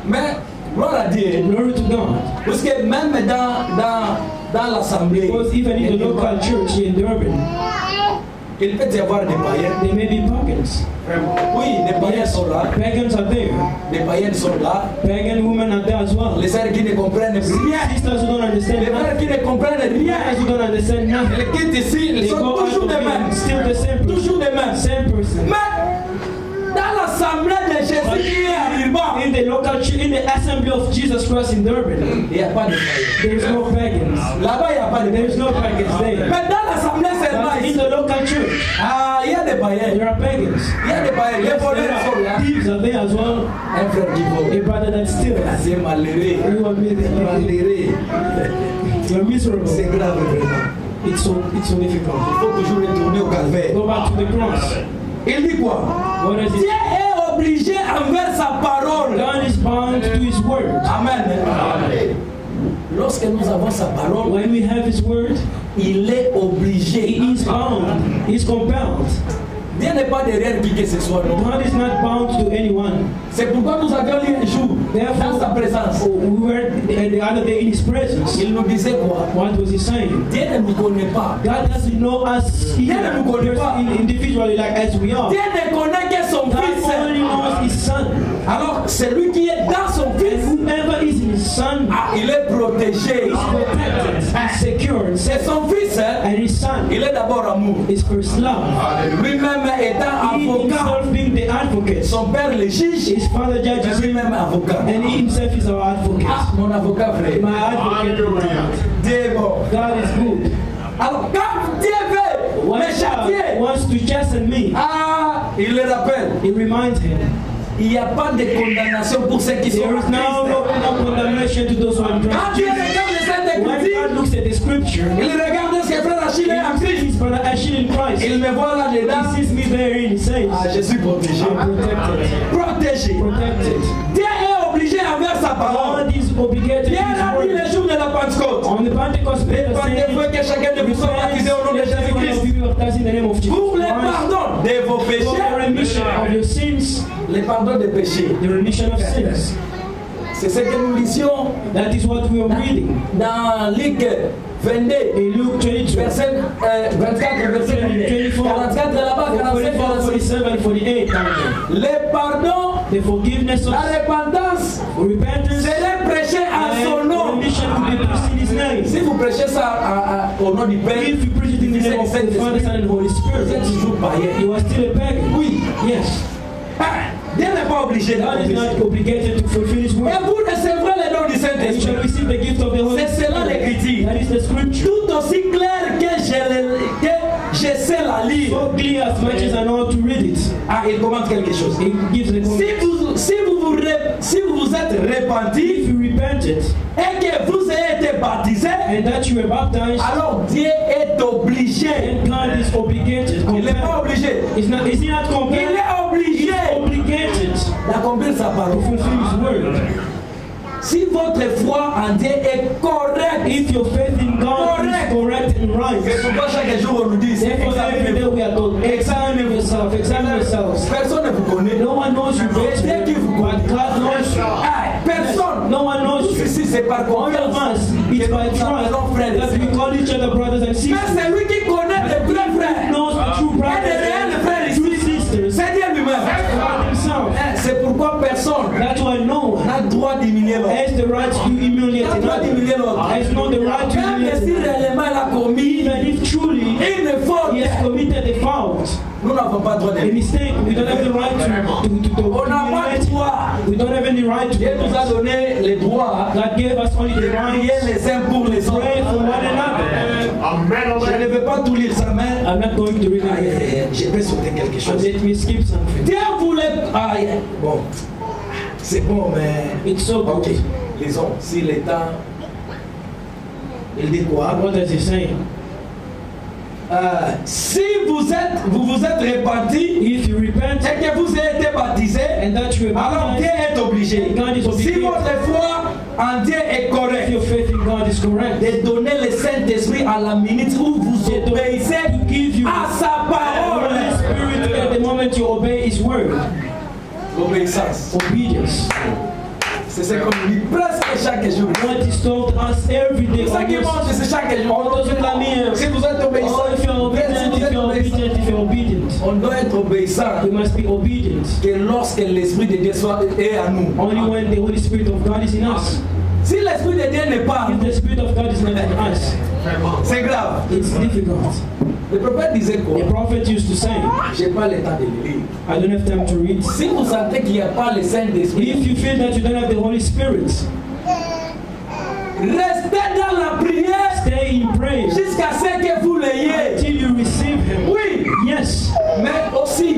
Mais, gloire à Dieu. glory to God. Parce que même dans l'assemblée, Because even in the local church in Durban, il peut y avoir des païens. there may be pagans. Oui, des païens sont là. Pagans are there. Des païennes sont là. Pagan women are there as well. Les sœurs qui ne comprennent rien. Sisters who don't understand Les frères nothing. qui ne comprennent rien. Brothers who don't understand nothing. Ils quittent ici, ils They sont go out toujours of des here, mêmes. still the same person. Toujours des mêmes. Same person. Mais dans l'assemblée de Jésus qui est à Durban, In the local church, in the assembly of Jesus Christ in Durban, il n'y a pas de païens. there is no pagans. Là-bas, il n'y a pas de There païens. is no pagans there. Mais dans l'assemblée seulement But in ici, the local church, ah, il y a des païens. there are pagans. Il y a des païens. Les Yes, voleurs sont there là. are thieves are there as well. Un frère qui A vole. brother that steals. C'est malheureux. You are Malheureux. You're miserable. C'est grave vraiment. It's so difficult. Il faut toujours retourner au calvaire. Go back to the cross. Il dit quoi? What is Dieu it? est obligé envers sa parole. God is bound to His word. Amen. Lorsque nous avons sa parole, When we have His word, il est obligé. He is bound. He is compelled. Dieu n'est pas derrière qui que ce soit, non. God is not bound to anyone. C'est pourquoi nous avions lu un jour dans sa présence. We were the other day in His presence. Il nous disait quoi? What was He saying? Dieu ne nous connaît pas. God doesn't know us individually like as we are. Dieu ne connaît que son God fils. only knows His Son. Alors, celui qui est dans son And fils, whoever is in His Son ah, il est protégé. is protected. He's secure and C'est safe. son fils, And his son, il est d'abord amour. his first love. Lui-même étant He avocat, himself being the advocate. son père le juge, His father mais judges him, lui-même avocat. and he himself is our advocate. Ah, mon avocat frère. My advocate. Dieu est bon. God is good. Alors quand Dieu veut When me God châtier, wants to chasten me, il le rappelle. he reminds him. Il n'y a pas de condamnation pour ceux qui sont There en is now Christ. no condemnation to those who are in Quand Dieu Christ. regarde les Saintes When God Écritures, looks at the scripture, il regarde ce que frère Achille est en he Christ. sees his brother Achille in Christ. Il me voit là-dedans. He sees me therein. He says, Ah, je suis protégé. I'm protected. Protégé. Protected. Dieu est obligé envers sa parole. God is obligated to Dieu a dit his le word. jour de la Pentecôte. On the Pentecost day, the Pas de saying, fois que chacun de vous soit baptisé au nom de Jésus-Christ. in the name of Jesus Pour le Christ. pardon de vos For the péchés. remission of your sins, Le pardon des péchés. the remission of sins. C'est ce que nous lisions That is what we are reading dans Luc 22. in Luke 22, Verset 24, verset 24, 44 là-bas, 45, 44, 46. 47, 48. Le pardon, The forgiveness of la repentance, repentance c'est prêcher à son and nom. remission to be preached in His name. Si vous prêchez ça au nom du Père, If you preach it in the name of the Father, Son, and Holy vous êtes Spirit, toujours païen. you are still a pagan. Oui. Yes. Ah, Dieu n'est pas obligé God is d'accomplir. not obligated to fulfill His word. Et vous recevrez le don du And you Saint-Esprit. shall receive the gift of the Holy C'est cela Spirit. l'écriture. That is the scripture. Tout aussi clair que je sais la lire. So clear as much as I know how to read it. Ah, il commande quelque chose. It gives the Si vous vous êtes repenti If you repented et que vous avez été baptisé, and that you were baptized, alors Dieu est obligé. then God is obligated. Il n'est pas obligé. Is he not Il compelled? est obligé Obligated d'accomplir sa to parole. fulfill His word. Si votre foi en Dieu est correcte, If your faith in God is correct and right, c'est pourquoi chaque jour on nous dit therefore every day we are told, examine yourself, examine yourselves. personne ne vous connaît. No one knows you C'est Dieu qui better, vous connaît. but God knows you. Ah, personne. No one knows Tous you. ici c'est par All of confiance. us, it's by trust that we call each other brothers and Mais sisters. c'est lui qui connaît les vrais frères. Knows the true Et brothers les réels frères and ici. true sisters. C'est Dieu lui-même. God Himself. C'est pourquoi personne That's why no one n'a droit d'humilier l'autre. has the right to humiliate N'a droit another. d'humilier l'autre. Has not the right to Même si humiliate another. réellement il a commis Even if truly une faute, he has committed a fault, nous n'avons pas le droit a de mistake, we don't have the right to On n'a pas humiliate. le droit. We don't have any right to Dieu nous a do that. donné les droits God gave us only de the prier right les uns pour les to pray for autres. one another. Je ne vais pas tout lire ça, mais I'm not going to read it. je vais sauter quelque So chose. let me skip something. Dieu voulait. Bon, c'est bon, mais. It's so Ok, good. lisons. Si l'État. Il dit quoi? What does he say? Si vous vous êtes repenti If you repent et que vous avez été baptisé, and that you are alors Dieu baptized, est obligé. God is Si obligated. votre foi en Dieu est if correcte, your faith in God is correct, de donner le Saint-Esprit à la minute où vous obéissez to give you à sa the parole. Holy Spirit at the moment you obey His word. L'obéissance. Obedience. C'est ce qu'on nous dit presque chaque jour. What is told us every day. C'est ça qui almost. montre, c'est chaque jour. All those that mean, Si vous êtes obéissant, oh, if you're obedient, if you're obedient, if you're obedient, on doit être obéissant we must be obedient. que lorsque l'Esprit de Dieu est à nous. Only when the Holy Spirit of God is in us. Si l'Esprit de Dieu n'est pas, If the Spirit of God is not in us, c'est grave. it's difficult. Le prophète disait quoi? The prophet used to say, J'ai pas le temps de le lire. I don't have time to read. Si vous sentez qu'il n'y a pas le Saint-Esprit, If you feel that you don't have the Holy Spirit, restez dans la prière stay in prayer jusqu'à ce que vous l'ayez. until you receive Him. Oui, Yes, mais aussi,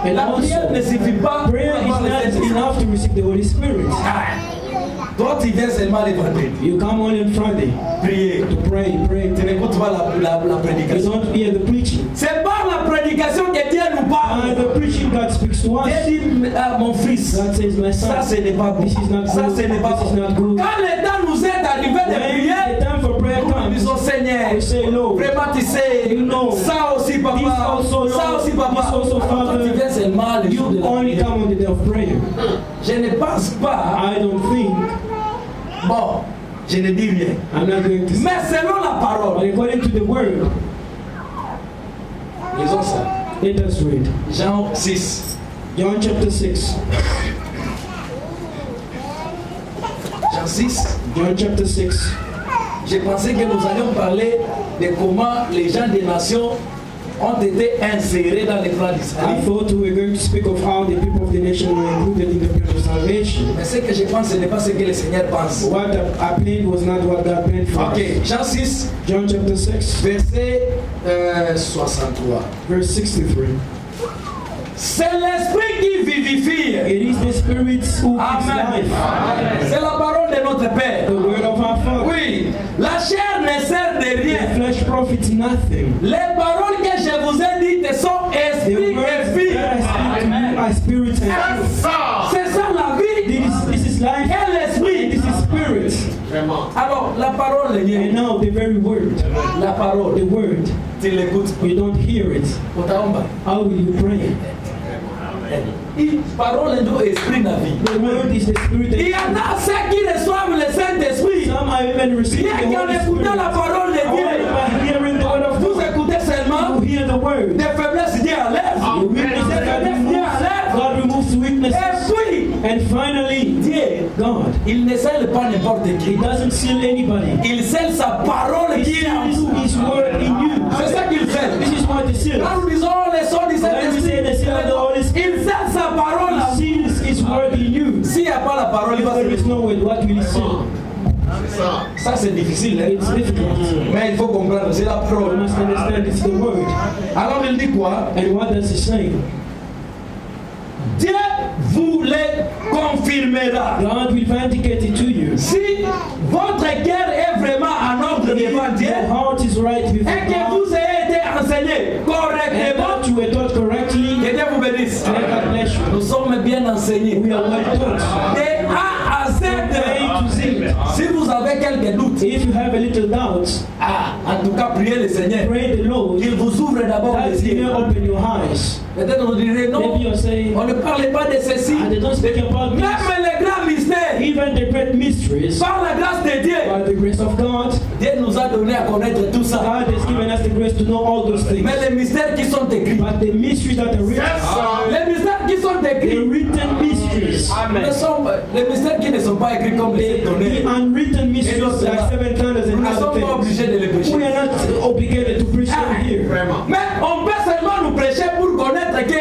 and la prière ne also, suffit pas pour prayer is avoir le not Saint-Esprit. enough to receive the Holy Spirit. Toi, tu viens seulement les vendredis. You come on Friday Prier. to pray. Tu n'écoutes pas la You prédication. don't hear the preaching. C'est par la prédication que Dieu nous parle. The preaching God speaks to us. Dieu dit à mon fils, God says, my ça son, ce n'est pas bon. this is not Ça good. ce n'est pas This is bon. not good. Quand le temps nous est arrivé de When prier, the time for prayer nous comes, disons Seigneur, we say, Lord, vraiment tu sais, You know. ça aussi This papa, also, Lord. ça aussi papa. This also, Alors, toi Father. tu viens seulement le jour de you la only prière. come on the day of prayer. Je ne pense pas, I don't think, bon, je ne dis rien. I'm not going to say. Mais selon la But parole, according to the word, lisons ça. let us read. Jean 6. John chapter 6. Jean 6. John chapter 6. J'ai pensé que nous allions parler de comment les gens des nations ont été insérés dans les plans d'Israël. I thought we were going to speak of how the people of the nation were included in the plan of salvation. Mais ce que je pense, ce n'est pas ce que le Seigneur pense. What I planned was not what God planned for us. Ok, Jean 6, John chapter 6, verset 63. verse 63. C'est l'esprit qui vivifie. It is the Spirit who gives Amen. life. C'est la parole de notre Père. The word of our Father. Oui, la chair ne sert de The rien. flesh profits nothing. Les paroles que je vous ai dites sont The esprit words et vie. that I speak to you are spirit and truth. C'est ça la vie. This is life. Et l'esprit. This is spirit. Alors, la parole est And now the very word, la parole, the word, tu l'écoutes. you don't hear it. Utaomba. How will you pray? Parole est esprit na vie. The word is the spirit. Il y en a ceux qui reçoivent le Saint-Esprit. Some are even receiving Bien the qu'en Holy écoutant Spirit. la parole de Only Dieu, by hearing the word of vous God, écoutez seulement you hear the word. des faiblesses, Dieu enlève. The weaknesses Des God faiblesses, Dieu removes. enlève. God removes weaknesses. Et puis, And finally, Dieu, God, il ne scelle pas n'importe qui. He doesn't seal anybody. Il scelle sa parole He qui est en seals vous. His word in you. C'est ça qu'il fait. This is what He seals. Quand nous disons les sons du When we say the seal of the Holy Saint-Esprit, Spirit, il scelle sa parole en vous. He seals His word in you. S'il n'y a pas la parole, il If va there is se... no word, what will He seal? Ça, c'est difficile. Hein? It's difficult. Mais il faut comprendre, c'est la You parole. must understand it's the word. Alors, il dit quoi? And what does He say? Dieu vous les confirmera. God will vindicate it to you. Si votre cœur est vraiment en ordre devant Dieu Your heart is right before et que God, vous ayez été enseigné and correctement, that you were taught correctly, que Dieu vous bénisse. let God bless you. Nous sommes bien enseignés. We are well taught. De A à Z. A to Z. Si vous avez quelques doutes, If you have a little doubt, en tout cas, priez le Seigneur. pray the Lord Il vous ouvre d'abord that les He may yeux. open your eyes. Peut-être on dirait non, Maybe you're saying, on ne parle pas de ceci. they don't speak about Même this. les grands mystères, Even the great mysteries, par la grâce de Dieu, by the grace of God, Dieu nous a donné à connaître tout ça. God has given us the grace to know all those things. Mais les mystères qui sont écrits, But the mysteries that are written, les mystères qui sont the écrits, written mysteries, les mystères qui ne sont pas écrits comme les the donnés, unwritten mysteries like 7 thunders nous and ne other sommes pas things. obligés de les We prêcher. are not obligated to preach them here. Mais on peut seulement nous prêcher pour connaître que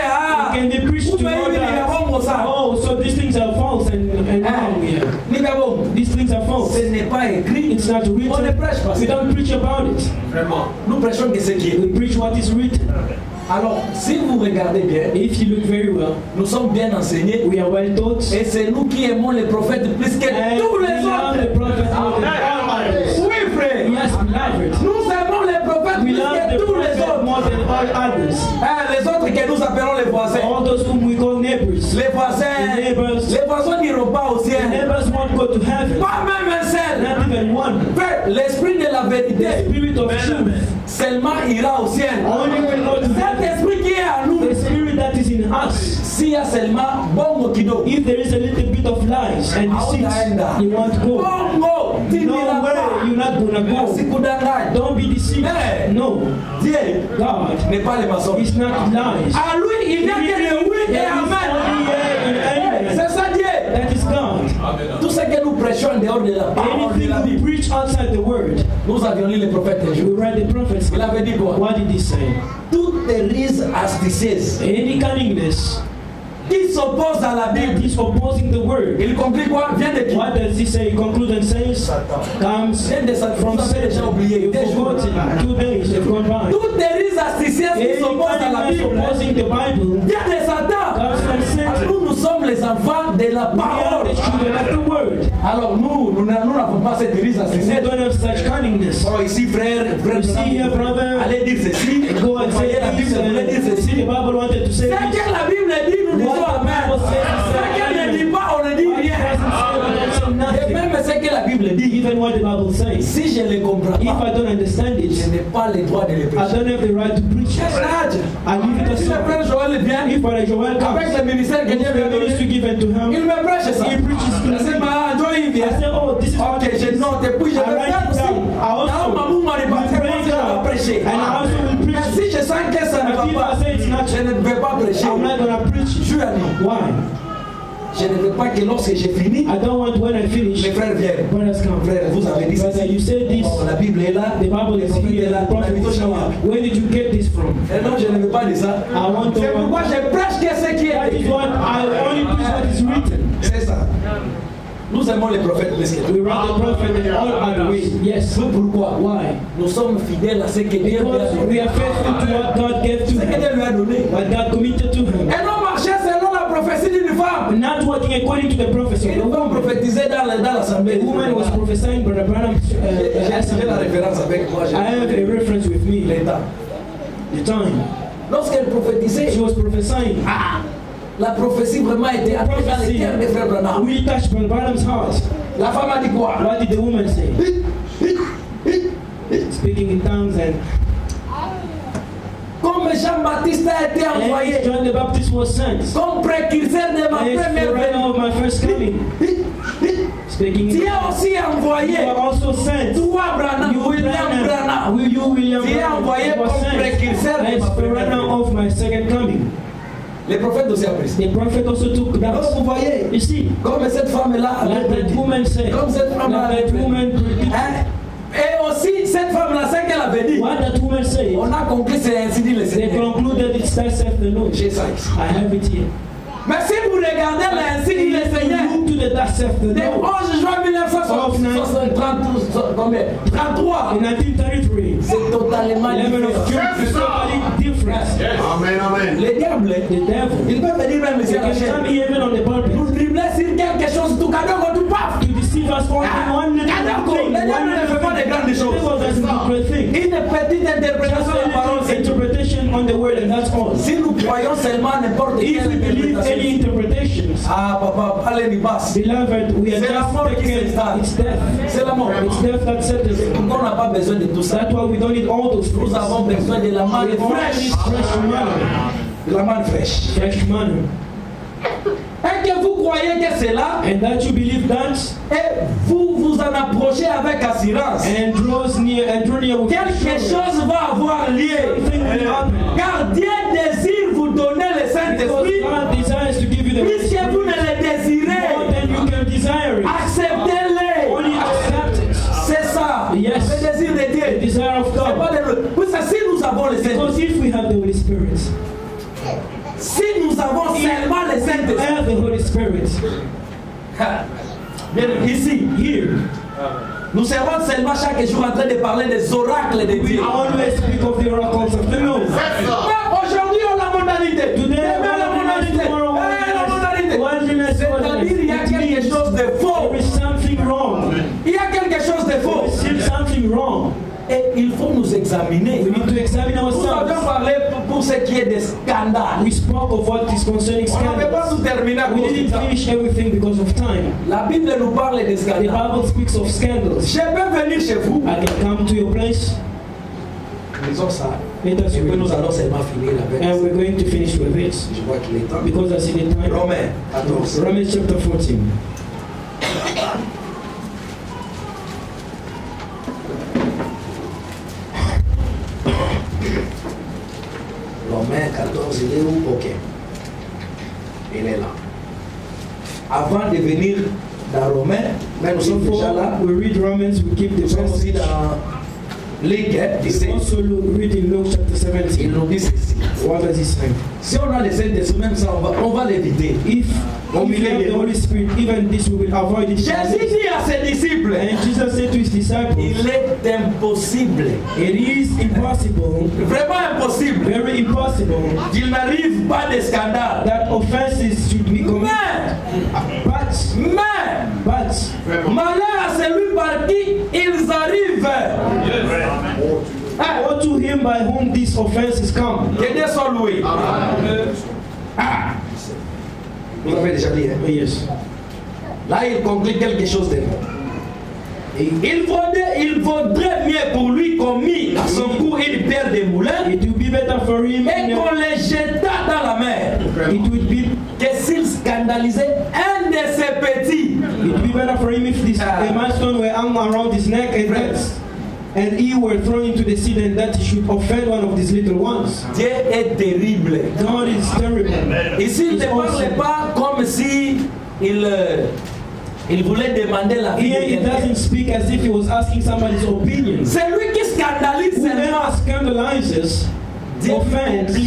Can they preach to know that, oh, so these things are false and wrong here. These things are false. Ce n'est pas écrit, It's not on ne written. prêche pas We ça. don't preach about it. Nous prêchons que ce qui est. We preach what is written. Alors, si vous regardez bien, If you look very well, nous sommes bien enseignés we are well taught. et c'est nous qui aimons les prophètes plus que And tous we les love the autres. prophets more than all others. Oui, frère. Yes, we love it. Nous aimons les prophètes We plus love que the tous les prophet autres. more than all others. Les autres que nous appelons les voisins. All those whom we call neighbors. Les voisins. The neighbors. Les voisins n'iront pas au The ciel. neighbors won't go to heaven. Pas même un seul. Not even one. Frère, l'esprit de la The vérité spirit of truth seulement ira au ciel. only will go to Cet heaven. esprit qui est en nous, The spirit that is in us. s'il y a seulement bongo kidogo, If there is a little bit of lies and deceit, you want to go. bongo, tu No n'iras way, pas. you're not gonna go. Sikudanganya. Don't be deceived. Hey. No, Dieu God n'est pas le mensonge. is not lies. À lui, il n'y a que le oui et There is amen. only yea and amen. C'est ça Dieu. That is God. Tout ce que nous prêchons en dehors de la parole de Anything la we Bible. preach outside the word, Nous avions lu les prophètes un we jour. read the prophets. Il avait dit quoi? What did he say? Toute ruse astucieuse Any cunningness qui s'oppose à la that Bible. is opposing the word. Il conclut quoi? Vient de qui? What does he say? Conclude and says, comes Vient de Satan. from Vous avez déjà Satan. oublié. You've Des jours. forgotten. 2 days have gone by. Toute ruse astucieuse qui Any s'oppose à la cunningness Bible opposing the Bible vient de Satan. comes from Satan. Nous sommes les enfants de la We are parole. the children of the word. Alors nous n'avons pas cette ruse We astucieuse. don't have such cunningness. Oh, ici, frère, You see here, brother, allez dire ceci. go and say Voyez la this. Bible, vous voulez dire See, ceci. the Bible wanted to say Ce this. que la Bible dit, nous disons What the Amen. Bible says, Ce qu'elle ne dit pas, on ne dit What it rien. doesn't say, we don't say Et nothing. même ce que la Bible dit, Even what the Bible says. si je ne le comprends If pas, I don't understand je it, n'ai pas le droit de le I prêcher. don't have the right to preach it. I leave it Si le aside. frère Joël vient, If Brother Joel comes, avec le ministère que Dieu the lui a ministry donné, given to il him, me prêche ça. he preaches to Je sais me. pas, Joël il I vient. say, oh, this is what Ok, it je is. note et puis je I vais write faire it aussi. down. I Dans also ma boue, ma will répartie, break je vais prêcher. and I also will Mais preach. si je sens que ça ne But if va I pas, say it's not, je ne vais pas prêcher. I'm not gonna preach Je it. vais dire. Why? Je ne veux pas que lorsque j'ai fini, I don't want when I finish, mes frères viennent. brothers come. Frère, vous avez dit Brother, you ceci. said this. Oh, la Bible est là. The Bible is here. est là. The prophet is here. Where did you get this from? Et non, je ne veux pas de ça. I want to. C'est pourquoi je prêche que ce qui That est is écrit. what I only preach what is written. C'est ça. Nous aimons les prophètes plus que We tout. read the prophet and all are way. Yes. Nous, pourquoi? Why? Nous sommes fidèles à ce que Dieu lui a Because we donné. are faithful to what God gave to Ce que him. Dieu lui a donné. What God committed to him. Et non marcher selon la prophétie d'une femme. Not working according to the prophecy. Une femme prophétisait dans l'assemblée. The woman was prophesying, Brother Branham. J'ai la référence avec moi. I have a reference with me. L'état. The time. Lorsqu'elle prophétisait, She was prophesying. la prophétie vraiment était atteinte dans les cœurs des frères Branham. We touched Brother Branham's heart. La femme a dit quoi? What did the woman say? Speaking in tongues and Comme Jean-Baptiste a été envoyé John the Baptist was sent. comme précurseur de ma As première forerunner venue. of my first coming. Speaking Tu in es aussi envoyé. you are also sent. Toi, Branham, You William Branham. You William Tu es Branham envoyé was comme sent précurseur de as ma première forerunner venue. of my second coming. Les prophètes aussi apprécient. The prophet also took Donc that. vous voyez, You see, comme cette femme-là like avait that prédit. woman said, Comme cette femme-là like avait that prédit. woman predicted. Hein? Et aussi, cette femme-là, ce qu'elle avait dit, What that woman said, on a conclu, c'est ainsi dit le they Seigneur. concluded it's that saith the Lord. J'ai ça ici. I have it here. Mais si vous regardez ainsi dit le Seigneur, Look to the that saith the le Lord. 11 juin 1933, In 1933, c'est totalement 11 of June différent. is totally different. Amen, amen. Les diables, The devil, ils peuvent venir même ici they à la can come chaîne. even on the pulpit Nous dribbler sur quelque chose, tout cadeau, tout paf. to deceive us on one little Cadeau, thing, le diable ne fait pas de grandes The choses. devil doesn't do great things. Une petite interprétation de la parole, Just a c'est little tout. interpretation on the word and that's all. Si nous croyons seulement à n'importe If quelle we believe any interprétation, interpretations, ah papa, allez nous basse. beloved, we are C'est la mort just qui taken. s'installe. It's death. C'est la mort. It's death that settles it. Pourquoi on n'a pas besoin de tout ça? That's why we don't need all those things. Nous avons besoin de la manne We only need fraîche. fresh manna. De la manne fraîche. Fresh manna. Et que vous croyez que c'est là, And that you believe that et vous vous en approchez avec assurance. and draws near and draw near with Quelque assurance. chose va avoir lieu. Something will happen. Car Dieu désire vous donner le Because Saint-Esprit. God desires to give you the Puisque vous ne le more désirez, than you can desire it. acceptez-le. Only accept it. C'est ça. Yes. Le désir de The Dieu. desire of C'est God. pas de oui, ça, si nous avons le Because Saint-Esprit, if we have the Holy Spirit, si nous avons seulement le we Saint-Esprit, have the Holy Spirit. bien ici, Here, nous serons seulement chaque jour en train de parler des oracles de we Dieu. always speak of the oracles of the Lord. Mais aujourd'hui, on a la mondanité. Today, Demain, la mondanité. tomorrow, La mondanité. worldliness, C'est-à-dire, il y a quelque chose de faux. there is something wrong. Il y a quelque chose de There faux. is still something wrong. Et il faut nous examiner. We need to examine Nous avions ourselves. parlé pour ce qui est des scandales. We spoke of what is concerning On ne peut pas scandals. tout terminer à We cause de didn't ça. finish everything because of time. La Bible nous parle des The scandales. Bible speaks of scandals. Je peux venir chez vous. I can come to your place. Disons ça. Let us Et puis read. nous allons seulement finir avec And ça. we're going to finish with it. Je vois qu'il est temps. Because I see the time. Romains 14. Romans chapter 14. Romains 14, il est où? Ok. Il est là. Avant de venir dans Romains, mais nous sommes déjà là. Before we read Romans, we keep the Nous sommes aussi passage. dans Luc We 17. also read in Luke chapter Il 17. nous dit ceci. What does he say? Si on a les Saint-Esprit, même ça, on va l'éviter. If we have the Holy Spirit, even this we will avoid it. Jésus dit à ses disciples, And Jesus said to his disciples, il est impossible, it is impossible, vraiment impossible, very impossible, qu'il n'arrive pas de scandale. that offenses should be committed. Mais, But, malheur à celui par qui ils arrivent. Hein? woe to him by whom these offenses come. Que Dieu soit loué. Ah. Vous avez déjà dit, hein? Yes. Là, il conclut quelque chose de bon. Il vaudrait mieux pour lui qu'on mit à son cou une paire de moulins It will be better for him et qu'on les jeta dans la mer it would be que s'il scandalisait un de ses petits. it would be better for him if this a milestone were hung around his neck and he were thrown into the sea than that he should offend one of these little ones. Dieu est terrible. God is terrible. Ici, il ne parle pas comme si il voulait demander la vie. Here it doesn't speak as if he was asking somebody's opinion. C'est lui qui scandalise seulement. Whoever scandalizes, offends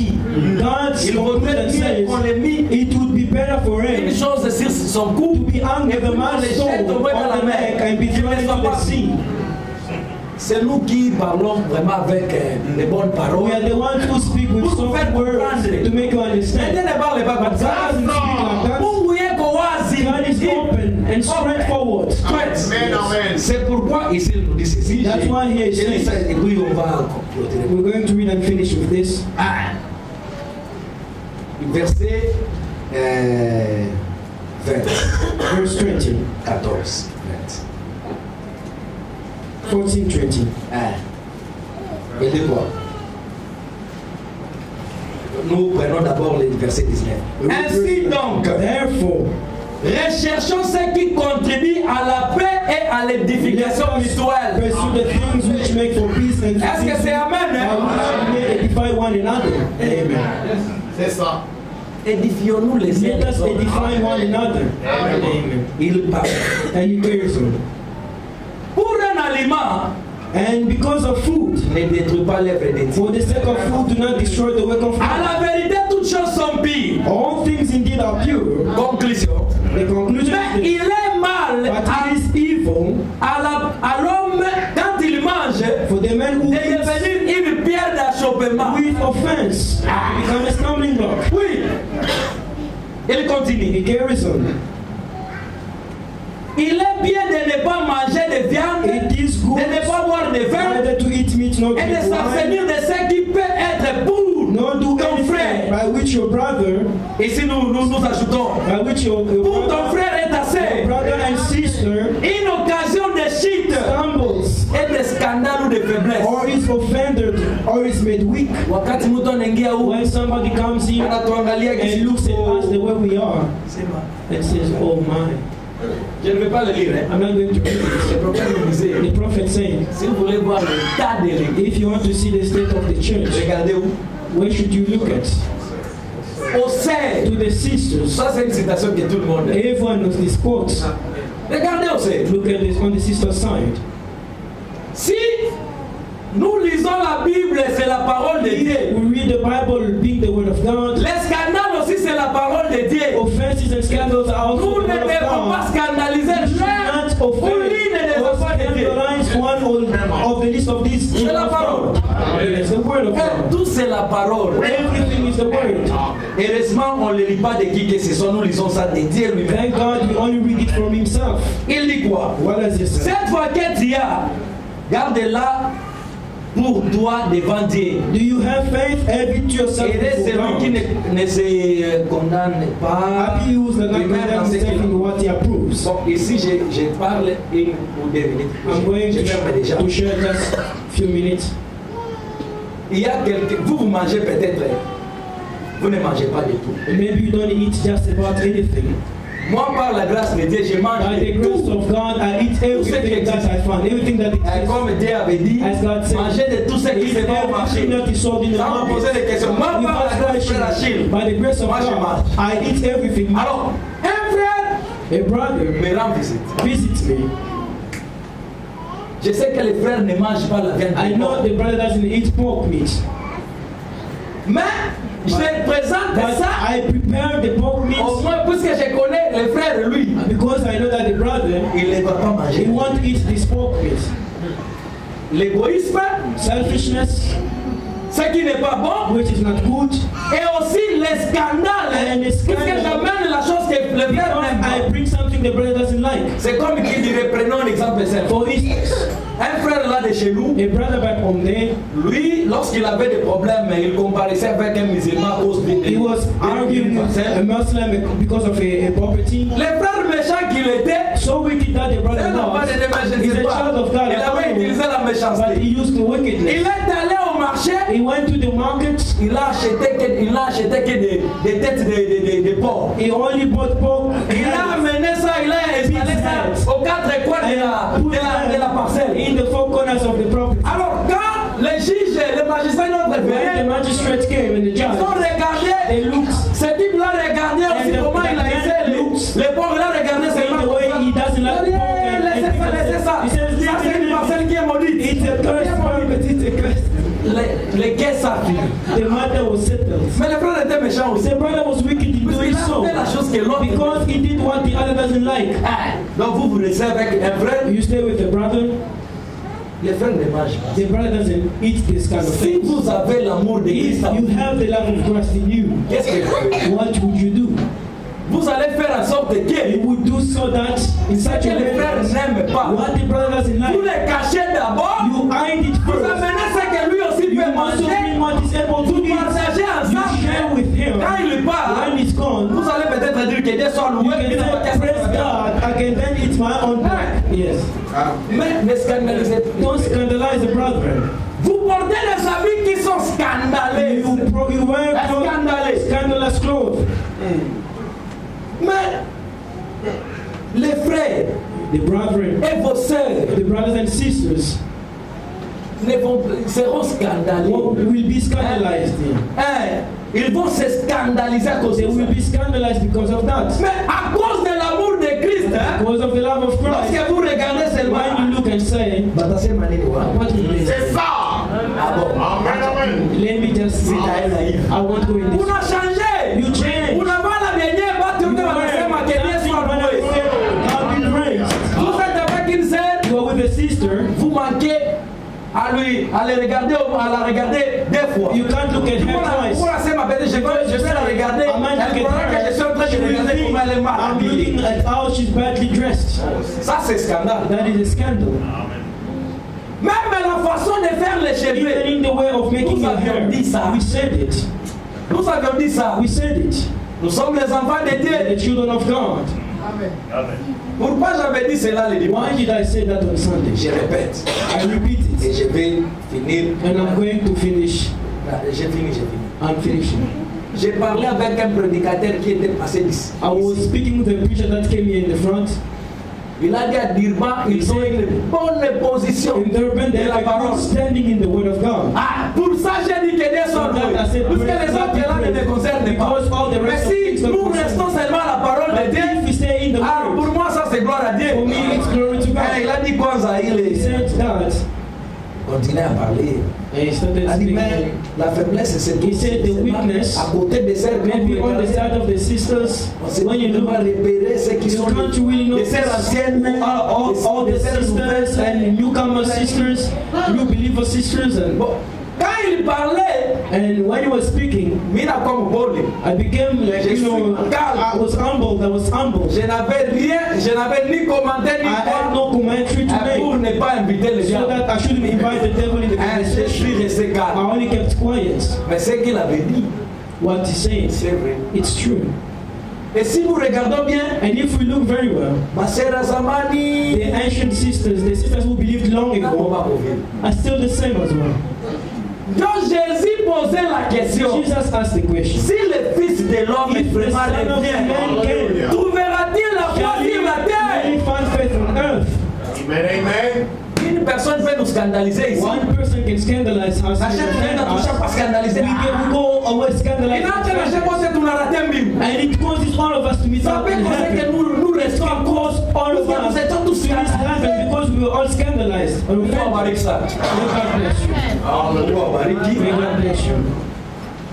God's word and says it would be better for him Une chose sur son cou, to be hung with a man's soul on the neck and be thrown into the sea. C'est nous qui parlons vraiment avec les bonnes paroles. We are the ones who speak with Pour soft words to make you understand. Dieu ne parle pas comme ça. God doesn't speak like that. Pour vous être wazi, God is open and straightforward. Amen. C'est pourquoi ici il nous dit ceci. That's why here it says, Et puis on va clôturer. we're going to read and finish with this. Verset 20. Verse 20. 14. 14:20. Il dit quoi? Nous prenons d'abord le verset 19. Ainsi donc, Therefore, recherchons ce qui contribue à la paix et à l'édification mutuelle. pursue the things which make for peace and Est-ce que c'est Amen? we may edify one another. Amen. C'est ça. Édifions-nous les uns Let us les autres. edify one another. Amen. Il parle. And he cares on. Pour un aliment, And because of food, ne détruis pas l'œuvre de Dieu. for the sake of food, do not destroy the work of À God. la vérité, toutes choses sont pires. All things indeed are pure. Conclusion. The conclusion Mais is il est mal but it is evil à l'homme, quand il mange, for the man who de eats devenir une pierre d'achoppement. with offense to become a stumbling block. Oui. Il continue. He carries on. Il est bien de ne pas manger de viande, It is de good ne pas boire de vin neither to eat meat nor to et de drink wine, s'abstenir de ce qui peut être pour nor do ton anything frère. by which your brother, Ici, nous ajoutons. by which your Pour ton frère et ta sœur, brother and sister une occasion de chute stumbles et de scandale ou de faiblesse. or is offended or is made weak. Wakati mtu anaingia huko, When somebody comes in anatuangalia and kisi looks at us the way we are Sema, and says, oh my, je ne vais pas le lire. Hein. I'm not going to read this. Le prophète nous disait, The prophet saying, si vous voulez voir l'état de l'église, if you want to see the state of the church, regardez où? where should you look at? Au sein. To the sisters. Ça, c'est une citation que tout le monde a. Everyone knows this quote. Regardez au sein. Look at this on the sister side. Si nous lisons la Bible, c'est la parole de Dieu. We read the Bible being the word of God. Les scandales aussi, c'est la parole de Dieu. Offenses and scandals are also Nous the ne word of devons pas God. scandaliser We should l'un not ou offend l'une des or enfants de Dieu. scandalize one of the list of these. C'est la parole. It's the word of God. Tout c'est la parole. Everything is the word. Heureusement, on ne lit pas de qui que ce soit, nous lisons ça de Dieu lui-même. Thank God we only read it from himself. Il dit quoi? What does it say? Cette fois que tu as, garde-la pour toi devant Dieu. Do you have faith? Have it to yourself Et c'est before lui qui God. ne se condamne pas. Happy who does not lui-même condemn dans ce himself qu'il in what he approves. Bon, ici, je parle une ou deux minutes. I'm going Je ferme déjà. to share just a few minutes. Il y a quelqu'un, vous mangez peut-être, vous ne mangez pas du tout. Maybe you don't eat just about anything. Moi, par la grâce de Dieu, je mange By the de grace tout. of God, I eat everything that I find, everything that exists. Comme Dieu avait dit, As God said, mangez de tout ce qui eat se va au marché. everything that is sold in the Sans me poser market. des questions. Moi, par la Without grâce de la question, Chine. by the grace of Moi, je God, mange. I eat everything. Alors, un frère A brother me rend visite. visits me. Je sais que les frères ne mangent pas la viande. I know the brother doesn't eat pork meat. Mais je présente But ça I prepare the pork au meat moins puisque je connais les frères, lui. because I know that the brother, Il ne va pas he manger. won't eat this pork meat. L'égoïsme, Selfishness, ce qui n'est pas bon, which is not good. et aussi les scandales. And the Puisque scandal. j'amène la chose que le frère Because n'aime I pas. bring something the brother doesn't like. C'est comme qui dirait, prenons un exemple simple. For instance, Un frère là de chez nous, a brother back home there, lui, lorsqu'il avait des problèmes, il comparaissait avec un musulman à cause de he was arguing with a Muslim because of a property. Les frères méchants qu'il était, So wicked that the brother c'est non pas was. de démêche, je ne He's sais a pas. child of God. Il avait utilisé la But méchanceté. he used the Il wickedness. est allé au marché, He went to the market. il a acheté que des têtes de porc. He only bought pork. Il a amené ça, il a installé ça aux quatre coins de la parcelle. In the four corners of the property. Alors quand les juges, les magistrats n'ont When the préféré, magistrate came and the ils ont judge, regardé, they looked. ce type-là regardait aussi And the comment il a man laissé looks. les porcs, il a les guerres s'arrêtent. The matter was settled. Mais le frère était méchant aussi. The brother was wicked in Parce doing qu'il a so. fait la chose que l'autre. Because he did what the other doesn't like. Donc vous restez avec un frère. You stay with the brother. Les frères ne mangent pas. The brother doesn't eat this kind of Si thing. vous avez l'amour de If Christ, you have the love of Christ in you, qu'est-ce que vous faites? what would you do? Vous allez faire en sorte You que would do so that in ce such que a les frères way n'aiment pas, what the brother doesn't vous like, les cachez d'abord. you hide it Vous first. amenez ce que lui aussi You peut also manger. bring what is able to Vous eat. partagez You share ensemble. with him. Quand il part, When he's gone, vous allez peut-être dire que Dieu soit you loué. can mais non, say, qu'est-ce que praise ça fait? God, I can then eat my own bread. Yes. Mais ne scandalisez Don't pas. scandalize the brother. Vous portez des habits qui sont scandaleux. You wear Scandaleux. scandalous clothes. Mais les frères The brethren, et vos sœurs the brothers and sisters seront scandaleux. will be scandalized. Ils vont se scandaliser à cause They de will ça. be scandalized because of that. Mais à cause de l'amour de Christ, Because of the love of Christ. lorsque vous regardez When seulement, you look and say, what is C'est ça. Ah bon? Amen, amen. let me just say I won't go in Vous this. n'a changé. You change. Vous n'avez pas la dernière batte de la que Dieu soit loué. God be praised. Vous êtes avec une sœur, You are with a sister. vous manquez à la regarder deux fois. You can't look at her twice. Pour la sœur m'appelle, je vais la regarder. Elle croira que je suis en train de regarder comment elle est mal I'm habillée. looking at how she's badly dressed. Ça c'est scandale. That is a scandal. Même la façon de faire les Even cheveux. in the way of making Nous your avions hair, dit ça. we said it. Nous avions dit ça. We said it. Nous sommes les enfants de Dieu. The children of God. Pourquoi j'avais dit cela le dimanche? Why did I say that on Sunday? Je répète. I repeat Et it. je vais finir. And I'm going to finish. J'ai fini. I'm finishing. J'ai parlé avec un prédicateur qui était passé d'ici. I was speaking with a preacher that came here in the front. Il a dit à Durban, ils ont une bonne position In Durban, they de la have a parole. good standing in the Word of God. Ah, pour ça j'ai dit que Dieu soit loué. Parce que les autres là ne me concernent pas. Because all the Mais rest of si things don't nous concern restons us. seulement à la parole de But Dieu, if we stay in the ah, pour Word, moi ça c'est gloire à Dieu. for me it's glory to Il God. a dit kwanza He il said that, continue à parler. and he started Il a dit mais speaking. la faiblesse c'est He said the weakness, à côté de celles maybe on the side of the sisters, when you look, repérer ceux qui you sont can't really know des sœurs anciennes, all the des sœurs sisters nouvelles. and newcomer sisters, new believer sisters, and Bon, quand il parlait, when he was speaking, mina comme bowling. I became like, you know, I was humbled. Je n'avais ni commentaire ni I had quoi no commentary to pour make, ne pas inviter les so gens. that I shouldn't invite the devil in the Je suis conversation. resté I calme. only kept quiet. Mais ce qu'il avait dit, What he says, c'est vrai. it's true. Et si vous regardez bien, And if we look very well, ma sœur Azamani, the ancient sisters, the sisters who believed long ago, are still the same as well. donc Jésus posait la question. Jesus asked the question, Si le Fils de l'homme est if the vraiment Son of revient, Man came, trouvera-t-il la foi shall he sur la terre? really find faith on earth? Amen, amen. Une personne peut nous scandaliser ici. One person can scandalize us. La chaîne de tout ça pas scandaliser. We go away scandalized. And it causes all of us to meet Ça up peut in causer que heaven. nous restons It causes all of Parce que nous us étions tous to miss heaven because we were all scandalized. And we Dieu God barque ça. bless you. Dieu barque. May God bless you.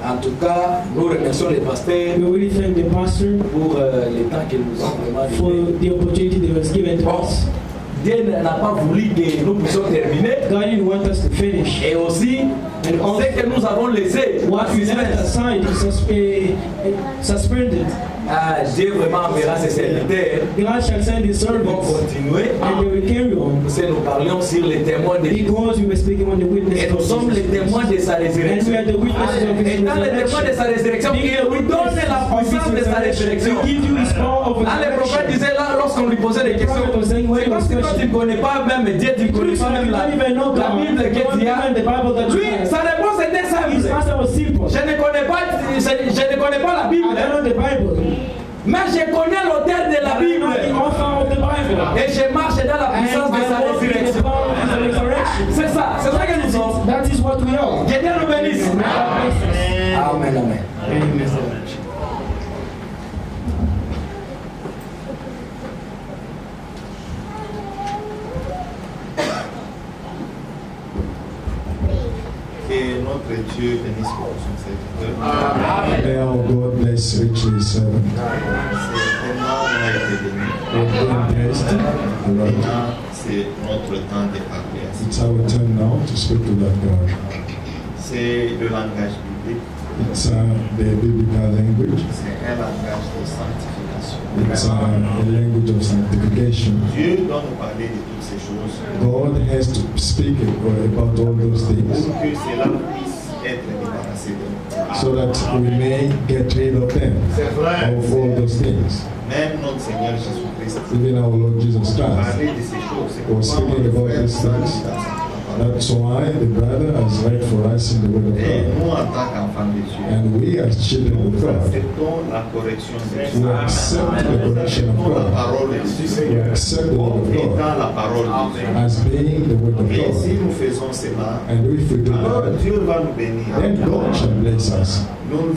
En tout cas, nous remercions les pasteurs We really thank the pastor pour le temps qu'ils nous ont vraiment for donné. the opportunity that was given to Bon, us. Dieu n'a pas voulu que nous puissions terminer. God didn't want us to finish. Et aussi, also, ce que nous avons laissé, What we left aside is suspended. ah, Dieu vraiment enverra ses serviteurs God shall send His qui vont servants continuer. and they will carry on. Parce que nous parlions sur les témoins de Jésus. Because we were speaking on the witness Et nous of sommes les Jesus. témoins de sa And we résurrection. are the witnesses of His Et dans les témoins de sa résurrection, il nous donne la puissance de sa résurrection. We give you His power of Là, le prophète resurrection. disait là, lorsqu'on lui posait des questions, c'est parce que toi tu ne connais pas même Dieu, tu ne connais pas même la Bible que tu as. Lui, sa réponse était His simple. answer was simple. Je ne connais pas la Bible, I don't know the Bible. mais je connais l'auteur de la I know the Bible. author of the Bible. Et je marche dans la And puissance de sa I walk in the résurrection. power of His resurrection. C'est ça que nous sommes. That is what we are. Que Dieu nous bénisse. God bless us. Amen, amen. Amen. Que notre Dieu bénisse beaucoup son serviteur. May our God bless richly his servant. C'est vraiment, on a été béni. We've been blessed a lot. Maintenant, c'est notre temps de parler à It's our turn now to speak to that God. C'est le langage biblique. It's the biblical language. C'est un langage de sanctification. It's a language of sanctification. Dieu doit nous parler de toutes ces choses God has to speak about all those things pour que cela puisse être débarrassé de nous. so that we may get rid of them, of all those things. Même notre Seigneur Jésus-Christ Even our Lord Jesus Christ. parlait de ces choses. C'est Was pourquoi speaking on about fait these ça things. dans sa parole. That's why the brother has read for us in the Word of Et God. nous, en tant qu'enfants de Dieu, And we as children of nous God, acceptons la correction de we Dieu. accept the correction of Acceptons la God. parole de Dieu. We accept the Word of God Étant la parole de Dieu. as being the Word of Et si God. nous faisons cela, And if we do alors that, Dieu va nous bénir. then God shall bless us. Nous